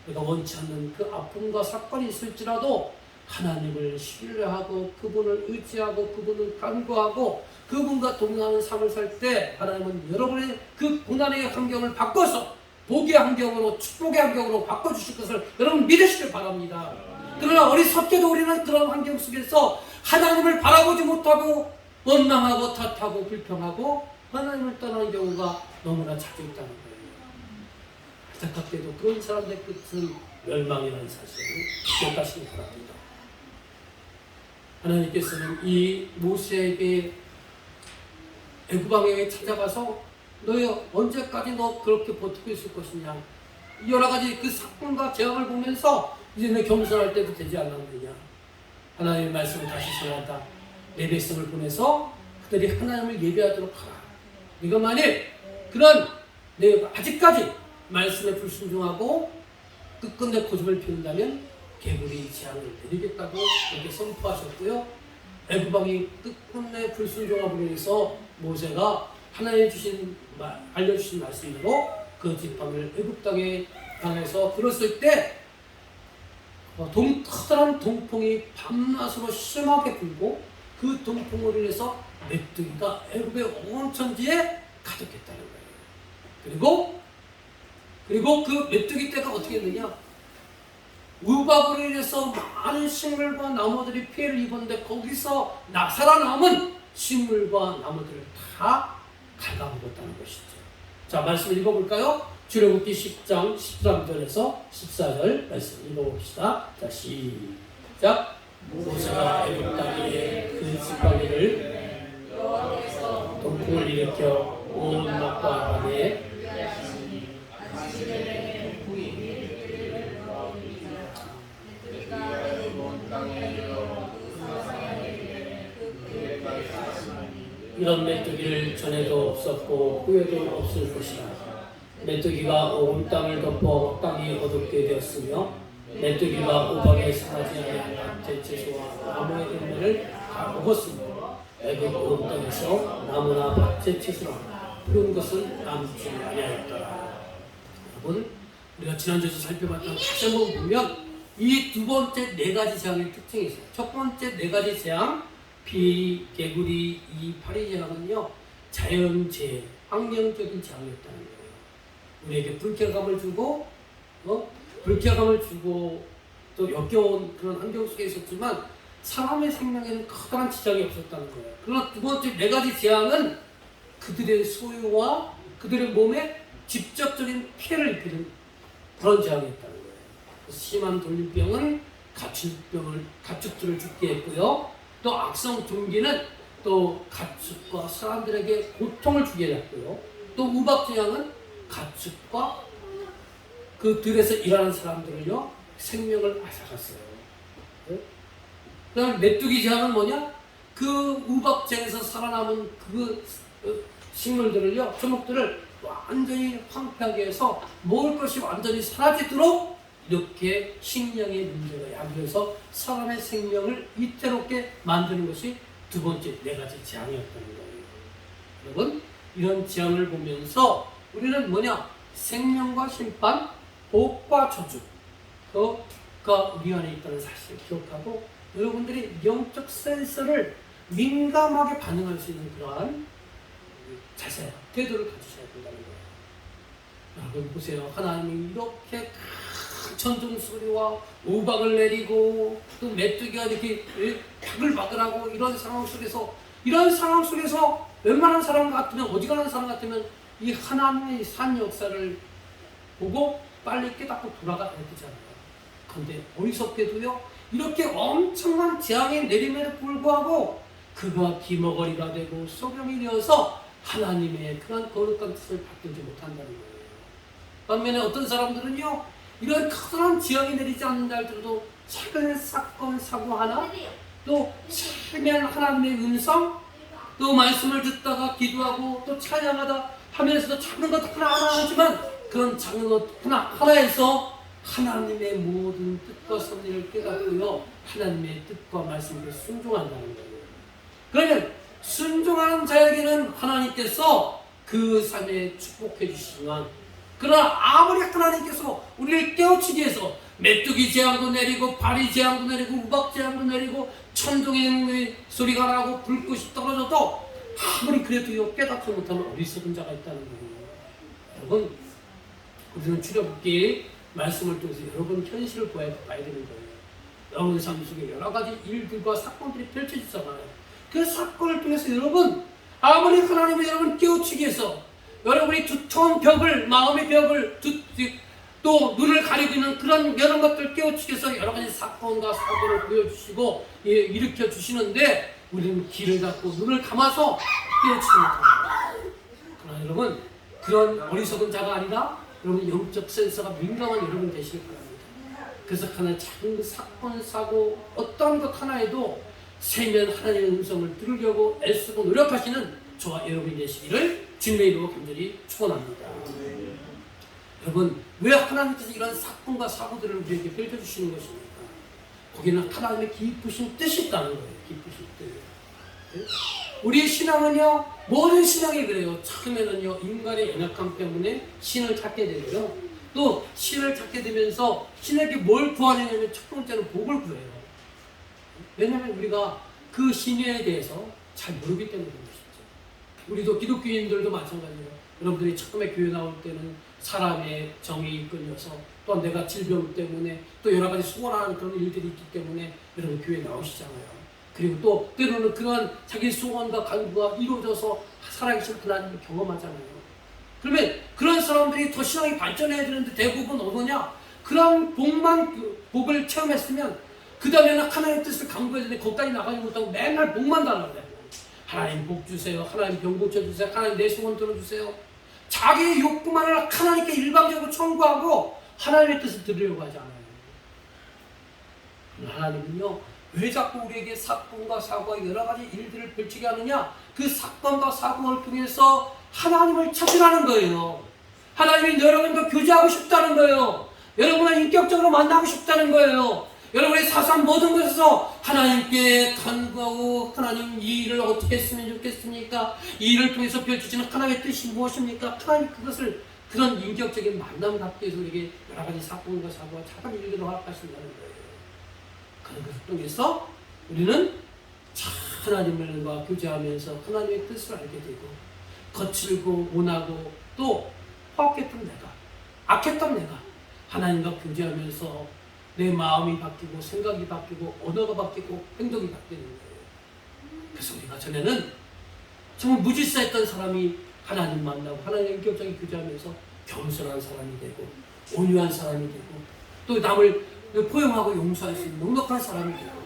내가 원치 않는 그 아픔과 사건이 있을지라도 하나님을 신뢰하고 그분을 의지하고 그분을 간구하고 그분과 동행하는 삶을 살 때 하나님은 여러분의 그 고난의 환경을 바꿔서 복의 환경으로 축복의 환경으로 바꿔주실 것을 여러분 믿으시길 바랍니다. 그러나 어리석게도 우리는 그런 환경 속에서 하나님을 바라보지 못하고 원망하고 탓하고 불평하고 하나님을 떠나는 경우가 너무나 자주 있다는 거예요. 안타깝게도 그런 사람들의 끝은 멸망이라는 사실을 기억하시기 바랍니다. 하나님께서는 이 모세에게 애굽왕에게 찾아가서 너희 언제까지 너 그렇게 버티고 있을 것이냐, 여러 가지 그 사건과 재앙을 보면서 이제 내 겸손할 때도 되지 않았느냐. 하나님의 말씀을 다시 전한다. 내 백성을 보내서 그들이 하나님을 예배하도록 하라. 네가 만일 그런 내가 아직까지 말씀에 불순종하고 끝끝내 고집을 피운다면 개구리 재앙을 내리겠다고 그렇게 선포하셨고요. 애굽왕이 끝끝내 불순종함으로 인해서 모세가 하나님 주신 알려주신 말씀대로 그 지팡이를 애굽 땅에 당해서 들었을 때 커다란 동풍이 밤낮으로 심하게 불고 그 동풍으로 인해서 메뚜기가 애굽의 온 천지에 가득했다는 거예요. 그리고 그 메뚜기 떼가 어떻게 했느냐? 우박으로 인해서 많은 식물과 나무들이 피해를 입었는데 거기서 살아남은 식물과 나무들을 다 갉아먹었다는 것이죠. 자, 말씀 읽어볼까요? 출애굽기 10장 13절에서 14절 말씀 읽어봅시다. 자, 시작. 모세가 애굽 땅에 그 지팡이를 동풍을 일으켜 온 막과 밤에 이런 메뚜기를 전에도 없었고 후에도 없을 것이다. 메뚜기가 온 땅을 덮어 땅이 어둡게 되었으며 메뚜기가 우박에 상하지 아니한 밭채소와 나무의 열매를 다 먹었으며 애굽 온 땅에서 나무나 밭채소나 푸른 것은 남지 아니하였더라. 여러분, 우리가 지난주에서 살펴봤던 다시 한번 보면 이 두 번째 네 가지 재앙의 특징이 있어요. 첫 번째 네 가지 재앙, 비, 개구리, 이파리 재앙은요, 자연재해, 환경적인 재앙이었다는 거예요. 우리에게 불쾌감을 주고 또 역겨운 그런 환경 속에 있었지만 사람의 생명에는 커다란 지장이 없었다는 거예요. 그러나 두 번째 네 가지 재앙은 그들의 소유와 그들의 몸에 직접적인 피해를 입히는 그런 재앙이었다는 거예요. 심한 돌림병은 가축들을 죽게 했고요. 또 악성 둥기는 또 가축과 사람들에게 고통을 주게 했고요. 또 우박재앙은 가축과 그 들에서 일하는 사람들을요, 생명을 앗아갔어요. 그 다음에 메뚜기 재앙은 뭐냐? 그 우박재에서 살아남은 그 식물들을요, 초목들을 완전히 황폐하게 해서 먹을 것이 완전히 사라지도록 이렇게 식량의 문제가 야기해서 사람의 생명을 위태롭게 만드는 것이 두 번째 네 가지 재앙이었다는 거예요. 여러분, 이런 재앙을 보면서 우리는 뭐냐? 생명과 심판, 복과 저주가 우리 안에 있다는 사실을 기억하고 여러분들이 영적 센서를 민감하게 반응할 수 있는 그러한 자세, 태도를 가지셔야 된다는 거예요. 여러분 보세요. 하나님이 이렇게 천둥 소리와 우박을 내리고 또 메뚜기가 이렇게 바글바글하고 이런 상황 속에서 웬만한 사람 같으면 어디 가는 사람 같으면 이 하나님의 산 역사를 보고 빨리 깨닫고 돌아가야 되잖아요. 그런데 어리석게도요, 이렇게 엄청난 재앙이 내림에도 불구하고 그가 기머거리가 되고 소경이 되어서 하나님의 그런 거룩한 뜻을 받들지 못한다는 거예요. 반면에 어떤 사람들은요, 이런 커다란 재앙이 내리지 않는 날들도 작은 사건 사고 하나, 또 세미한 하나님의 음성, 또 말씀을 듣다가 기도하고 또 찬양하다 하면서도 작은 것 하나 하지만 그런 작은 것 하나에서 하나님의 모든 뜻과 섭리를 깨닫고요, 하나님의 뜻과 말씀에 순종한다는 거예요. 그러면 순종하는 자에게는 하나님께서 그 삶에 축복해 주시지만 그 그러나 아무리 하나님께서 우리를 깨우치기 위해서 메뚜기 재앙도 내리고 바리 재앙도 내리고 우박 재앙도 내리고 천둥의 소리가 나고 불꽃이 떨어져도 아무리 그래도 깨닫지 못하는 어리석은 자가 있다는 거예요. 여러분, 우리는 출애굽기 말씀을 통해서 여러분 현실을 봐야 되는 거예요. 여러분 삶 속에 여러 가지 일들과 사건들이 펼쳐지잖아요. 그 사건을 통해서 여러분 아무리 하나님이 여러분 깨우치기 위해서 여러분이 두터운 벽을, 마음의 벽을 또 눈을 가리고 있는 그런 여러 것들 깨우치기 위해서 여러 가지 사건과 사고를 보여주시고 일으켜 주시는데 우리는 귀를 닫고 눈을 감아서 깨우치지 못합니다. 그러나 여러분 그런 어리석은 자가 아니라 여러분 영적 센서가 민감한 여러분 되시길 바랍니다. 그래서 하나의 작은 사건, 사고 어떤 것 하나에도 세면 하나님의 음성을 들으려고 애쓰고 노력하시는 저와 여러분이 되시기를 주님의 이름으로 간절히 축원합니다. 여러분 왜 하나님께서 이런 사건과 사고들을 우리에게 펼쳐주시는 것입니까? 거기는 하나님의 깊으신 뜻이 있다는 거예요. 깊으신 뜻. 우리의 신앙은요 모든 신앙이 그래요. 처음에는요 인간의 연약함 때문에 신을 찾게 되고요. 또 신을 찾게 되면서 신에게 뭘 구하느냐면 첫 번째는 복을 구해요. 왜냐하면 우리가 그 신에 대해서 잘 모르기 때문에 그런 것이죠. 우리도 기독교인들도 마찬가지예요. 여러분들이 처음에 교회 나올 때는 사람의 정에 이끌려서 또 내가 질병 때문에 또 여러 가지 소원하는 그런 일들이 있기 때문에 여러분 교회 나오시잖아요. 그리고 또 때로는 그러한 자기 소원과 간구가 이루어져서 살아계신 하나님을 경험하잖아요. 그러면 그런 사람들이 더 신앙이 발전해야 되는데 대부분 어느냐? 그런 복을 체험했으면 그 다음에는 하나님의 뜻을 강구해야 되는데 거기까지 나가지 못하고 맨날 복만 달라고 해요. 하나님 복 주세요. 하나님 병 고쳐주세요. 하나님 내 소원 들어주세요. 자기의 욕구만을 하나님께 일방적으로 청구하고 하나님의 뜻을 들으려고 하지 않아요. 하나님은요 왜 자꾸 우리에게 사건과 사고와 여러 가지 일들을 펼치게 하느냐? 그 사건과 사고를 통해서 하나님을 찾으라는 거예요. 하나님이 여러분과 교제하고 싶다는 거예요. 여러분을 인격적으로 만나고 싶다는 거예요. 여러분의 사상 모든 것에서 하나님께 간구하고 하나님 이 일을 어떻게 했으면 좋겠습니까? 이 일을 통해서 펼쳐지는 하나님의 뜻이 무엇입니까? 하나님 그것을 그런 인격적인 만남 갖기 위해서 우리에게 여러 가지 사건과 사고와 작은 일들을 허락하신다는 거예요. 그런 것을 통해서 우리는 하나님과 교제하면서 하나님의 뜻을 알게 되고 거칠고 온하고 또 허악했던 내가 악했던 내가 하나님과 교제하면서 내 마음이 바뀌고 생각이 바뀌고 언어가 바뀌고 행동이 바뀌는 거예요. 그래서 우리가 전에는 정말 무질서했던 사람이 하나님 만나고 하나님과 인격적인 교제하면서 겸손한 사람이 되고 온유한 사람이 되고 또 남을 포용하고 용서할 수 있는 넉넉한 사람이 되고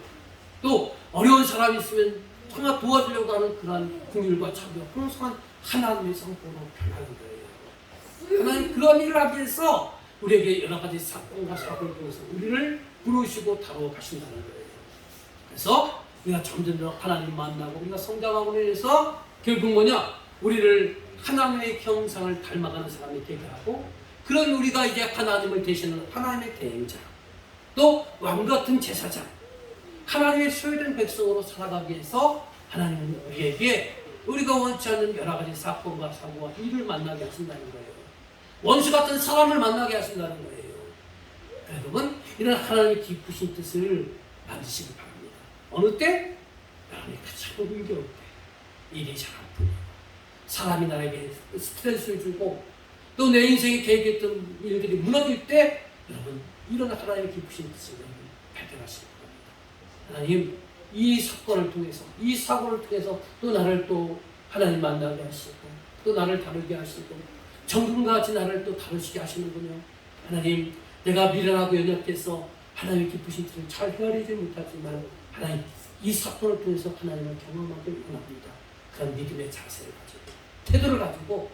또 어려운 사람이 있으면 정말 도와주려고 하는 그런 긍휼과 차별 풍성한 하나님의 성품으로 변하는 거예요. 하나님 그런 일을 하기 위해서 우리에게 여러 가지 사건과 사고를 통해서 우리를 부르시고 다뤄가신다는 거예요. 그래서 우리가 점점 더 하나님 만나고 우리가 성장하고 해서 결국 뭐냐? 우리를 하나님의 형상을 닮아가는 사람이 되게 하고 그런 우리가 이제 하나님을 대신하는 하나님의 대행자 또 왕같은 제사장 하나님의 소유된 백성으로 살아가기 위해서 하나님은 우리에게 우리가 원치 않는 여러 가지 사건과 사고와 일을 만나게 하신다는 거예요. 원수 같은 사람을 만나게 하신다는 거예요. 여러분 이런 하나님의 깊으신 뜻을 만드시기 바랍니다. 어느 때? 여러분이 가장 힘겨울 때 일이 잘 안 풀리고 사람이 나에게 스트레스를 주고 또 내 인생에 계획했던 일들이 무너질 때 여러분 이런 하나님의 깊으신 뜻을 여러분 발견하시기 바랍니다. 하나님 이 사건을 통해서 이 사고를 통해서 또 나를 또 하나님 만나게 하시고 또 나를 다루게 하시고 정금과 같이 나를 또 다루시게 하시는군요. 하나님 내가 미련하고 연약해서 하나님의 깊으신 뜻을 잘 헤아리지 못하지만 하나님 이 사건을 통해서 하나님을 경험하길 원합니다. 그런 믿음의 자세를 가지고 태도를 가지고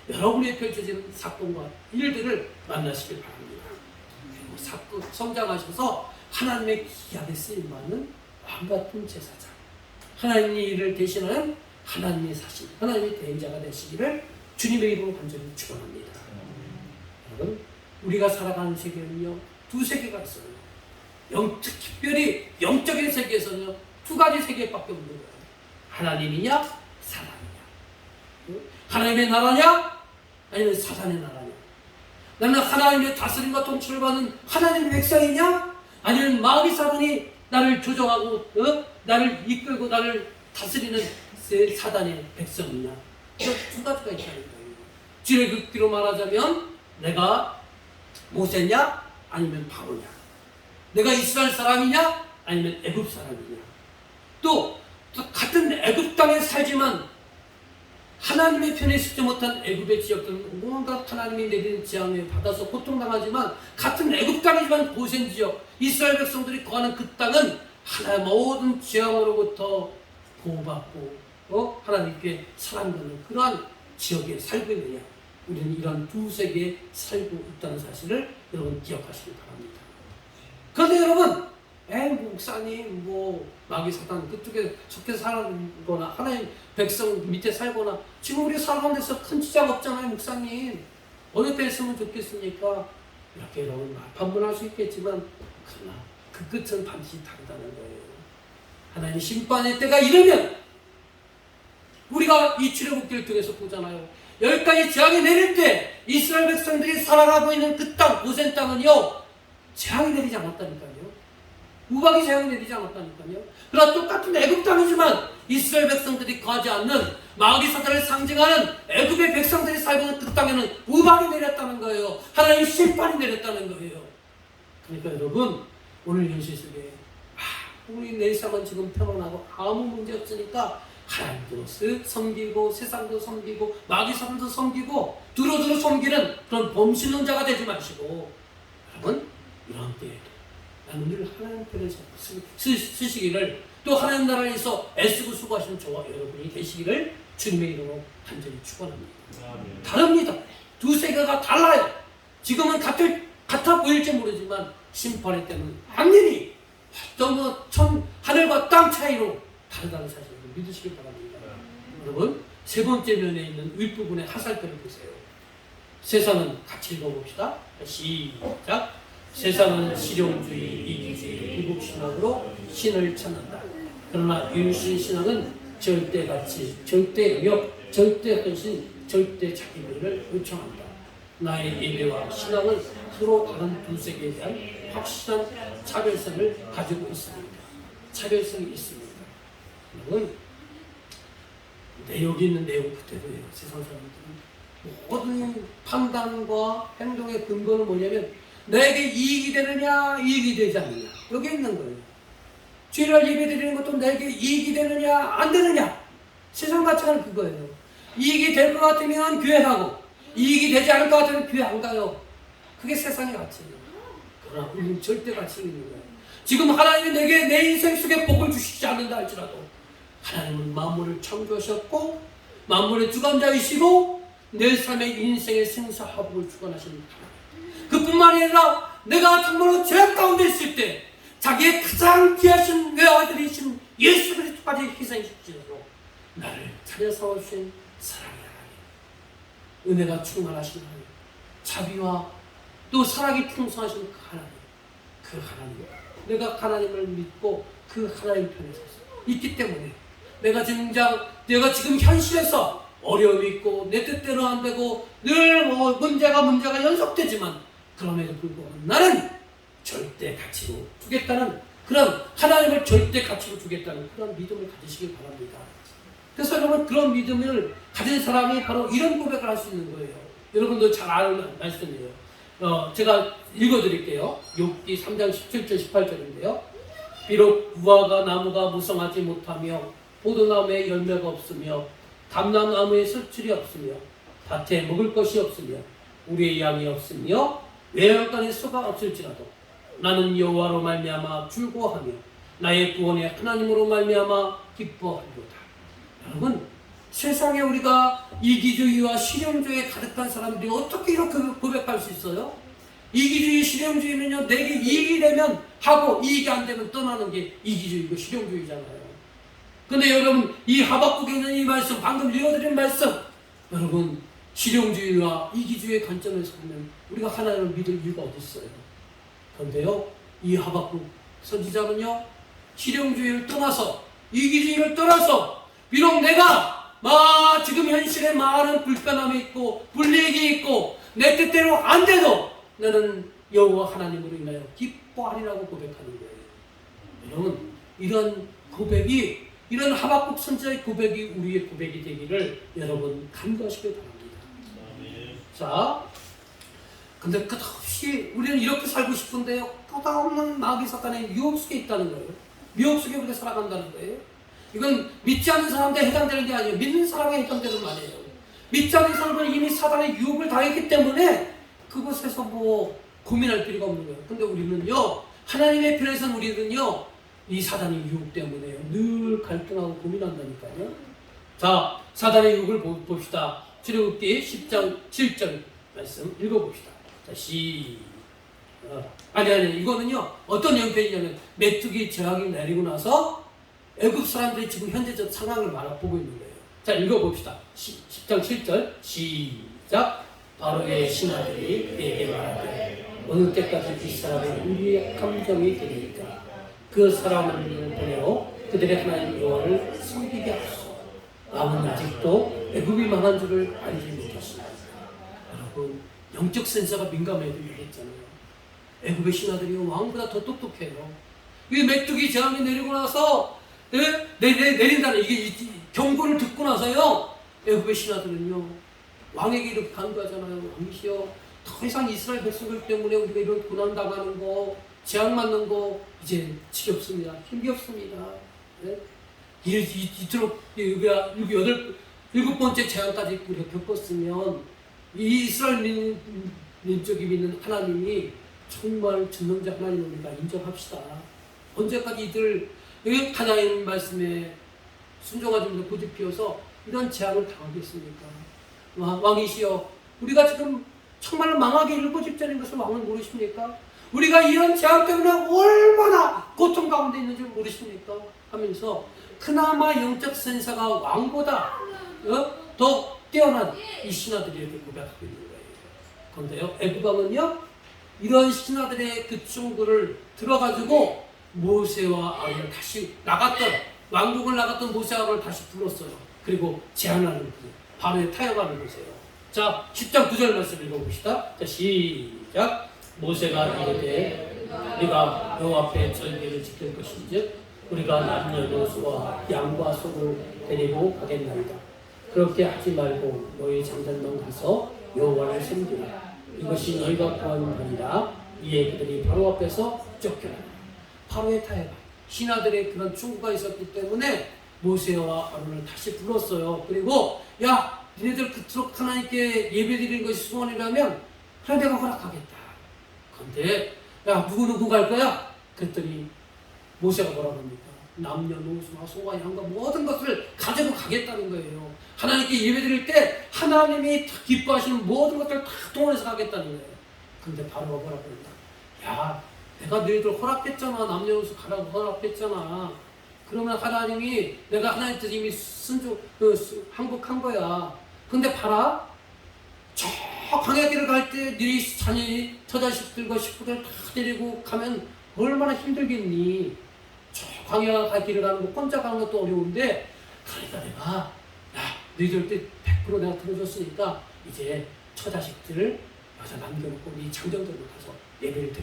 여러분이 펼쳐지는 사건과 일들을 만나시길 바랍니다. 그리고 성장하셔서 하나님의 귀하게 쓰임받는 왕같은 제사장 하나님의 일을 대신하는 하나님의 사신 하나님의 대행자가 되시기를 주님의 이름으로 간절히 축원합니다. 여러분 우리가 살아가는 세계는요 두 세계가 있어요. 특별히 영적인 세계에서는 두 가지 세계밖에 없는 거예요. 하나님이냐 사람이냐 하나님의 나라냐 아니면 사단의 나라냐 나는 하나님의 다스림과 통치를 받는 하나님의 백성이냐? 아니면 마귀 사단이 나를 조종하고 나를 이끌고 나를 다스리는 사단의 백성이냐? 두 가지가 있다는 거예요. 주의 극기로 말하자면 내가 모세냐? 아니면 바로냐? 내가 이스라엘 사람이냐? 아니면 애굽 사람이냐? 또 같은 애굽 땅에 살지만 하나님의 편에 서지 못한 애굽의 지역들은 온갖 하나님이 내리는 재앙에 받아서 고통당하지만 같은 애굽 땅이지만 고센 지역 이스라엘 백성들이 거하는 그 땅은 하나의 모든 재앙으로부터 보호받고 하나님께 사랑받는 그러한 지역에 살고 있느냐. 우리는 이런 두 세계에 살고 있다는 사실을 여러분 기억하시기 바랍니다. 그런데 여러분 목사님 마귀 사단 그쪽에 속해 살거나 하나님 백성 밑에 살거나 지금 우리 살아가는 데서 큰 지장 없잖아요. 목사님 어느 때 했으면 좋겠습니까? 이렇게 여러분 반문할 수 있겠지만 그러나 그 끝은 반드시 다르다는 거예요. 하나님 심판의 때가 이르면 우리가 이 출애굽기를 통해서 보잖아요. 10가지 재앙이 내릴 때 이스라엘 백성들이 살아가고 있는 그 땅 고센 땅은요 재앙이 내리지 않았다니까요. 우박이 재앙이 내리지 않았다니까요. 그러나 똑같은 애굽 땅이지만 이스라엘 백성들이 거하지 않는 마귀 사단을 상징하는 애굽의 백성들이 살고 있는 그 땅에는 우박이 내렸다는 거예요. 하나님의 심판이 내렸다는 거예요. 그러니까 여러분 오늘 현실 속에 우리 내 삶은 지금 평안하고 아무 문제 없으니까 하나님도 섬기고 세상도 섬기고 마귀 사단도 섬기고 두루두루 섬기는 그런 범신론자가 되지 마시고 여러분 이런 때에 나는 늘 하나님 편에 쓰시기를 또 하나님 나라에서 애쓰고 수고하시는 저와 여러분이 되시기를 주님의 이름으로 간절히 축원합니다. 다릅니다. 두 세계가 달라요. 지금은 같아 보일지 모르지만 심판의 때는 완전히 너무 하늘과 땅 차이로 다르다는 사실을 믿으시기 바랍니다. 여러분 세 번째 면에 있는 윗부분의 하살표를 보세요. 세상은 같이 읽어봅시다. 시작. 세상은 실용주의, 이기주의, 이국신학으로 신을 찾는다. 그러나 윤신신학은 절대가치, 절대의욕, 절대헌신, 절대 자기를 요청한다. 나의 예배와 신앙은 서로 다른 두 세계에 대한 확실한 차별성을 가지고 있습니다. 차별성이 있습니다. 여러분, 여기 있는 내용 그대로예요. 세상 사람들은 모든 판단과 행동의 근거는 뭐냐면 내게 이익이 되느냐 이익이 되지 않느냐 여기 있는 거예요. 주일날 예배 드리는 것도 내게 이익이 되느냐 안 되느냐 세상 가치는 그거예요. 이익이 될 것 같으면 교회 가고 이익이 되지 않을 것 같으면 교회 안 가요. 그게 세상의 가치예요. 그러나 우리는 절대 가치가 있는 거예요. 지금 하나님이 내게 내 인생 속에 복을 주시지 않는다 할지라도 하나님은 만물을 창조하셨고 만물의 주관자이시고 내 삶의 인생의 생사화복을 주관하십니다. 그뿐만 아니라 내가 정말로 죄악 가운데 있을 때 자기의 가장 귀하신 외아들이신 예수 그리스도까지 희생시키셔서 나를 차려 세워주신 사랑의 하나님, 은혜가 충만하신 하나님, 자비와 또 사랑이 풍성하신 그 하나님, 내가 하나님을 믿고 그 하나님 편에 서서 있기 때문에 내가 지금 현실에서 어려움이 있고 내 뜻대로 안 되고 늘 문제가 연속되지만 그럼에도 불구하고 나는 절대 가치로 두겠다는 그런 하나님을 절대 가치로 두겠다는 그런 믿음을 가지시기 바랍니다. 그래서 여러분 그런 믿음을 가진 사람이 바로 이런 고백을 할 수 있는 거예요. 여러분도 잘 아는 말씀이에요. 제가 읽어드릴게요. 욥기 3장 17절 18절인데요. 비록 무화과 나무가 무성하지 못하며 포도나무에 열매가 없으며 감람나무에 설출이 없으며 밭에 먹을 것이 없으며 우리의 양이 없으며 외양간에 소가 없을지라도 나는 여호와로 말미암아 즐거워하며 나의 구원의 하나님으로 말미암아 기뻐하리로다. 여러분 세상에 우리가 이기주의와 실용주의에 가득한 사람들이 어떻게 이렇게 고백할 수 있어요? 이기주의 실용주의는요 내게 이익이 되면 하고 이익이 안 되면 떠나는 게 이기주의고 실용주의잖아요. 근데 여러분 이 하박국에 있는 이 말씀 방금 읽어드린 말씀 여러분 실용주의와 이기주의의 관점에서 보면 우리가 하나님을 믿을 이유가 어디 있어요? 그런데요 이 하박국 선지자는요 실용주의를 떠나서 이기주의를 떠나서 비록 내가 지금 현실에 많은 불편함이 있고 불리익이 있고 내 뜻대로 안 돼도 나는 여호와 하나님으로 인하여 기뻐하리라고 고백하는 거예요. 여러분, 이런 고백이, 이런 하박국 선지자의 고백이 우리의 고백이 되기를 여러분 간구하시길 바랍니다. 자, 근데 끝없이 우리는 이렇게 살고 싶은데요, 끝없는 마귀 사탄의 유혹 속에 있다는 거예요. 유혹 속에 우리가 살아간다는 거예요. 이건 믿지 않는 사람한테 해당되는 게 아니에요. 믿는 사람에 해당되는 말이에요. 믿지 않는 사람은 이미 사탄의 유혹을 당했기 때문에 그것에서 고민할 필요가 없는 거예요. 근데 우리는요, 하나님의 편에서는 우리는요, 이 사단의 유혹 때문에 늘 갈등하고 고민한다니까요. 자, 사단의 유혹을 봅시다. 출애굽기 10장 7절 말씀 읽어봅시다. 자, 이거는요, 어떤 형편이냐면 메뚜기 제약이 내리고 나서 애굽 사람들이 지금 현재적 상황을 보고 있는 거예요. 자, 읽어봅시다. 10장 7절 시작. 바로의 신하들이 내게 말하되 어느 때까지 이 사람은 우리의 감정이 되니까 그 사람을 보내어 그들의 하나님 여호와를 섬기게 하소서. 남은 아직도 애굽이 망한 줄을 알지 못했습니다. 여러분, 영적 센서가 민감해야 된다고 했잖아요. 애굽의 신하들이 왕보다 더 똑똑해요. 이 메뚜기 재앙이 내리고 나서 내린다는 이게 경고를 듣고 나서요, 애굽의 신하들은요, 왕에게 이렇게 간구하잖아요. 왕이시여, 더 이상 이스라엘 백성들 때문에 우리가 이런 고난 당하는 거, 재앙 맞는 거 이제 지겹습니다. 힘겹습니다. 네? 이토록 일곱 번째 재앙까지 우리가 겪었으면 이 이스라엘 민족이 믿는 하나님이 정말 전능자 하나님을 우리가 인정합시다. 언제까지 이들 하나님 말씀에 순종하지 못해 고집 피워서 이런 재앙을 당하겠습니까? 왕이시여, 우리가 지금 정말 망하게 일보 직전인 것을 왕은 모르십니까? 우리가 이런 재앙 때문에 얼마나 고통 가운데 있는 줄 모르십니까? 하면서 그나마 영적 센서가 왕보다 더 뛰어난 이 신하들이 이렇게 고백하고 있는 거예요. 그런데요, 애굽 왕은요, 이런 신하들의 그 충고를 들어가지고 모세와 아론을 다시 왕국을 나갔던 모세와 아론을 다시 불렀어요. 그리고 제안하는 그 바로의 타협하는 보세요. 자, 10장 9절 말씀 읽어봅시다. 자, 시작. 모세가 이르되 우리가 여호와 앞에 절기를 지킬 것인즉 우리가 남녀노소와 양과 소를 데리고 가겠나이다. 그렇게 하지 말고 너희 장전만 가서 여호와를 섬기라. 이것이 너희가 구하는 바니라. 이에 그들이 바로 앞에서 쫓겨나라. 바로의 타협, 신하들의 그런 충고가 있었기 때문에 모세와 아론을 다시 불렀어요. 그리고 야, 니네들 그토록 하나님께 예배드리는 것이 소원이라면 그래, 내가 허락하겠다. 근데 야, 누구 갈 거야? 그랬더니 모세가 뭐라고 합니까? 남녀노소와 소와 양과 모든 것을 가지고 가겠다는 거예요. 하나님께 예배드릴 때 하나님이 기뻐하시는 모든 것들을 다 동원해서 가겠다는 거예요. 근데 바로 뭐라고 합니까? 야, 내가 너희들 허락했잖아. 남녀노소 가라고 허락했잖아. 그러면 하나님이 내가 하나님 뜻 이미 항복한 거야. 근데 봐라, 저 광야길을 갈 때 너희 자녀, 처자식들과 식구들 다 데리고 가면 얼마나 힘들겠니? 저 광야 갈 길을 가는 거 혼자 가는 것도 어려운데, 그러니까 내가 야, 너희들 때 100% 내가 들어줬으니까 이제 처자식들을 여기서 남겨놓고 이 장정들로 가서 예배를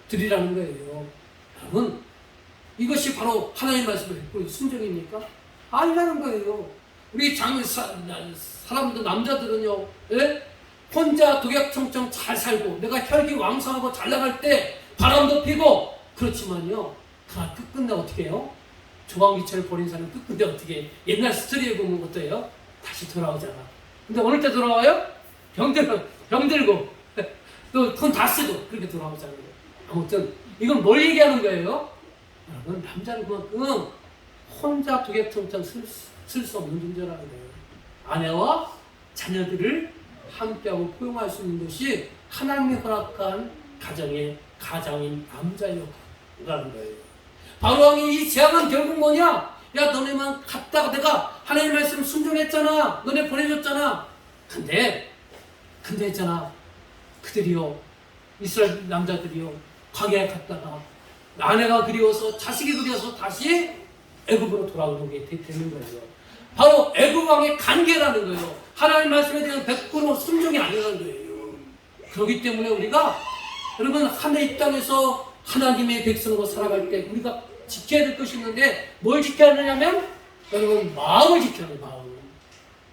드리라는 거예요. 여러분, 이것이 바로 하나님 말씀을 듣고 순종입니까? 아니라는 거예요. 우리 사람들, 남자들은요, 예? 혼자 독약청청 잘 살고 내가 혈기왕성하고 잘 나갈 때 바람도 피고 그렇지만요, 끝끝내 어떻게 해요? 조광기철을 버린 사람 끝끝내 어떻게 해? 옛날 스토리에 보면 어때요? 다시 돌아오잖아. 근데 어느 때 돌아와요? 병들고 또 돈 다 쓰고 그렇게 돌아오잖아요. 아무튼 이건 뭘 얘기하는 거예요? 여러분, 남자는 그만큼 혼자 독약청청 쓸 수 없는 존재라는 거예요. 아내와 자녀들을 함께하고 포용할 수 있는 것이 하나님이 허락한 가장인 남자의 역할이라는 거예요. 바로왕이 이 제안은 결국 뭐냐? 야, 너네만 갔다가 내가 하나님 말씀 순종했잖아. 너네 보내줬잖아. 근데 있잖아, 그들이요, 이스라엘 남자들이요, 광야에 갔다가 아내가 그리워서 자식이 그리워서 다시 애굽으로 돌아오게 되는 거예요. 바로 애굽 왕의 관계라는 거예요. 하나님 말씀에 대한 100% 순종이 아니라는 거예요. 그렇기 때문에 우리가 여러분 하늘 이 땅에서 하나님의 백성으로 살아갈 때 우리가 지켜야 될 것이 있는데 뭘 지켜야 하느냐면 여러분 마음을 지켜야 돼요. 마음.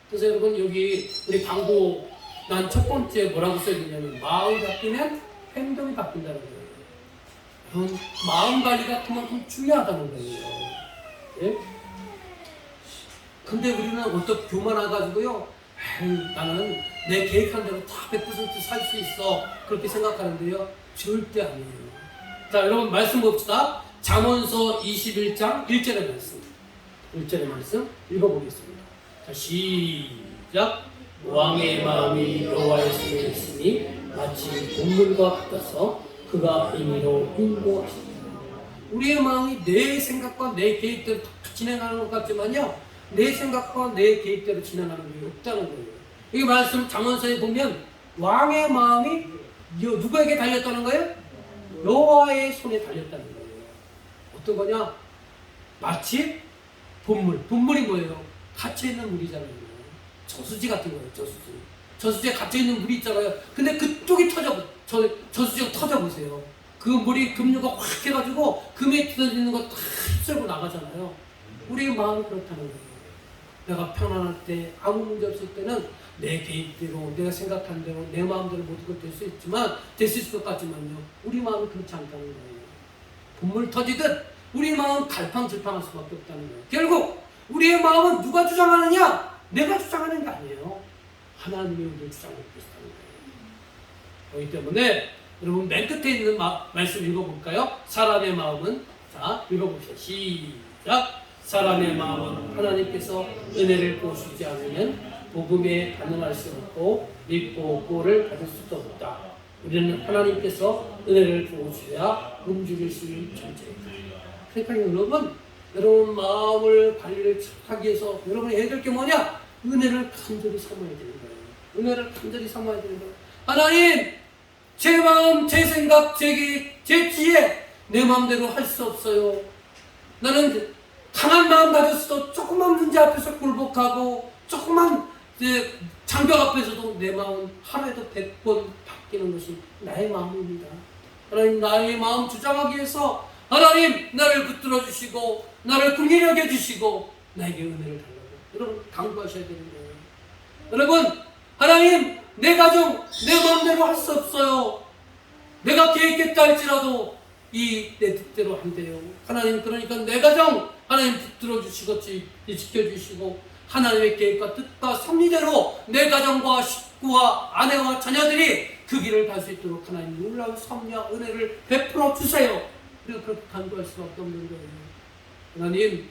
그래서 여러분 여기 우리 광고 난 첫 번째 뭐라고 써야 되냐면 마음이 바뀌면 행동이 바뀐다는 거예요. 여러분 마음 관리가 그만큼 중요하다는 거예요. 예? 근데 우리는 어떻게 교만해가지고요. 나는 내 계획한 대로 다 100%살 수 있어. 그렇게 생각하는데요. 절대 아니에요. 자, 여러분 말씀 봅시다. 잠언서 21장 1절의 말씀. 1절의 말씀 읽어보겠습니다. 자, 시작. 왕의 마음이 여호와의 손에 있으니 마치 동물과 같아서 그가 임의로 인도하시니라. 우리의 마음이 내 생각과 내 계획대로 다 진행하는 것 같지만요. 내 생각과 내 계획대로 진행하는 게 없다는 거예요. 이 말씀 잠언서에 보면 왕의 마음이 누구에게 달렸다는 거예요? 여호와의 손에 달렸다는 거예요. 어떤 거냐? 마치 본물. 본물이 뭐예요? 갇혀있는 물이잖아요. 저수지 같은 거예요. 저수지. 저수지에 갇혀있는 물이 있잖아요. 근데 그쪽이 저수지가 터져보세요. 그 물이 급류가 확 해가지고 금에 뜯어지는 거 다 휩쓸고 나가잖아요. 우리의 마음이 그렇다는 거예요. 내가 편안할 때 아무 문제 없을 때는 내 계획대로 내가 생각한 대로 내 마음대로 모든 것 될 수 있지만 될 수 있을 것 같지만요. 우리 마음은 그렇지 않다는 거예요. 본물 터지듯 우리 마음은 갈팡질팡할 수밖에 없다는 거예요. 결국 우리의 마음은 누가 주장하느냐? 내가 주장하는 게 아니에요. 하나님이 우리를 주장하고 계시다는 거예요. 그렇기 때문에 여러분 맨 끝에 있는 말씀 읽어볼까요? 사람의 마음은 자 읽어봅시다. 시작. 사람의 마음은 하나님께서 은혜를 보시지 않으면 복음에 반응할 수 없고 믿고 보를 받을 수도 없다. 우리는 하나님께서 은혜를 보셔야 굶주리실 존재이다. 그러니까 여러분 마음을 관리를 하기 위해서 여러분이 해야 될 게 뭐냐? 은혜를 간절히 삼아야 되는 거예요. 은혜를 간절히 삼아야 되는 거예요. 하나님, 제 마음, 제 생각, 제 계획, 제 지혜 내 마음대로 할 수 없어요. 나는 강한 마음 가졌어도 조그만 문제 앞에서 굴복하고 조그만 장벽 앞에서도 내 마음 하루에도 100번 바뀌는 것이 나의 마음입니다. 하나님 나의 마음 주장하기 위해서 하나님 나를 붙들어 주시고 나를 긍휼히 여겨 주시고 나에게 은혜를 달라고 여러분 강구하셔야 되는 거예요. 여러분 하나님 내 가정 내 마음대로 할 수 없어요. 내가 계획했다 할지라도 내 뜻대로 안 돼요. 하나님 그러니까 내 가정 하나님 붙들어 주시고 지켜주시고 하나님의 계획과 뜻과 섭리대로 내 가정과 식구와 아내와 자녀들이 그 길을 갈 수 있도록 하나님 놀라운 섭리와 은혜를 베풀어 주세요. 그리고 그렇게 간구할 수밖에 없는 거예요. 하나님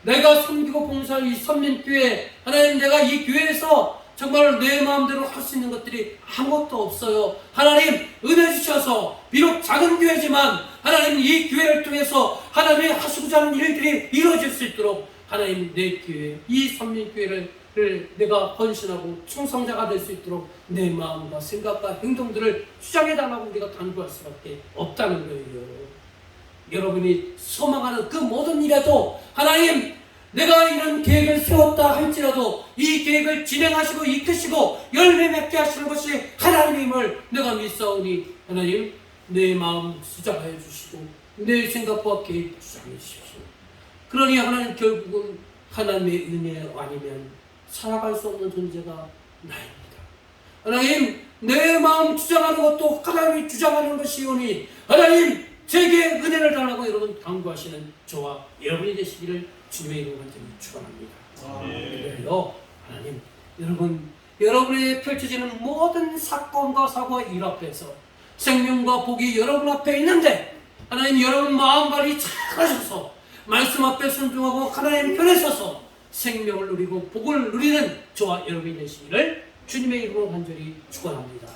내가 섬기고 봉사할 이 선민교회 하나님 내가 이 교회에서 정말 내 마음대로 할 수 있는 것들이 아무것도 없어요. 하나님 은혜 주셔서 비록 작은 교회지만 하나님 이 교회를 통해서 하나님이 하시고자 하는 일들이 이루어질 수 있도록 하나님 내 교회 이 선민교회를 내가 헌신하고 충성자가 될 수 있도록 내 마음과 생각과 행동들을 주장해달라고 우리가 간구할 수밖에 없다는 거예요. 여러분이 소망하는 그 모든 일에도 하나님 내가 이런 계획을 세웠다 할지라도 이 계획을 진행하시고 이끄시고 열매 맺게 하시는 것이 하나님임을 내가 믿사오니 하나님 내 마음 주장하여 주시고 내 생각과 계획 주장해 주십시오. 그러니 하나님 결국은 하나님의 은혜 아니면 살아갈 수 없는 존재가 나입니다. 하나님 내 마음 주장하는 것도 하나님이 주장하는 것이오니 하나님 제게 은혜를 달라고 여러분 간구하시는 저와 여러분이 되시기를 주님의 이름으로 축원합니다. 그래요 하나님 여러분의 펼쳐지는 모든 사건과 사고와 일 앞에서 생명과 복이 여러분 앞에 있는데 하나님 여러분 마음 관리 잘 하셔서 말씀 앞에 순종하고 하나님 편에 서서 생명을 누리고 복을 누리는 저와 여러분이 되시기를 주님의 이름으로 간절히 축원합니다.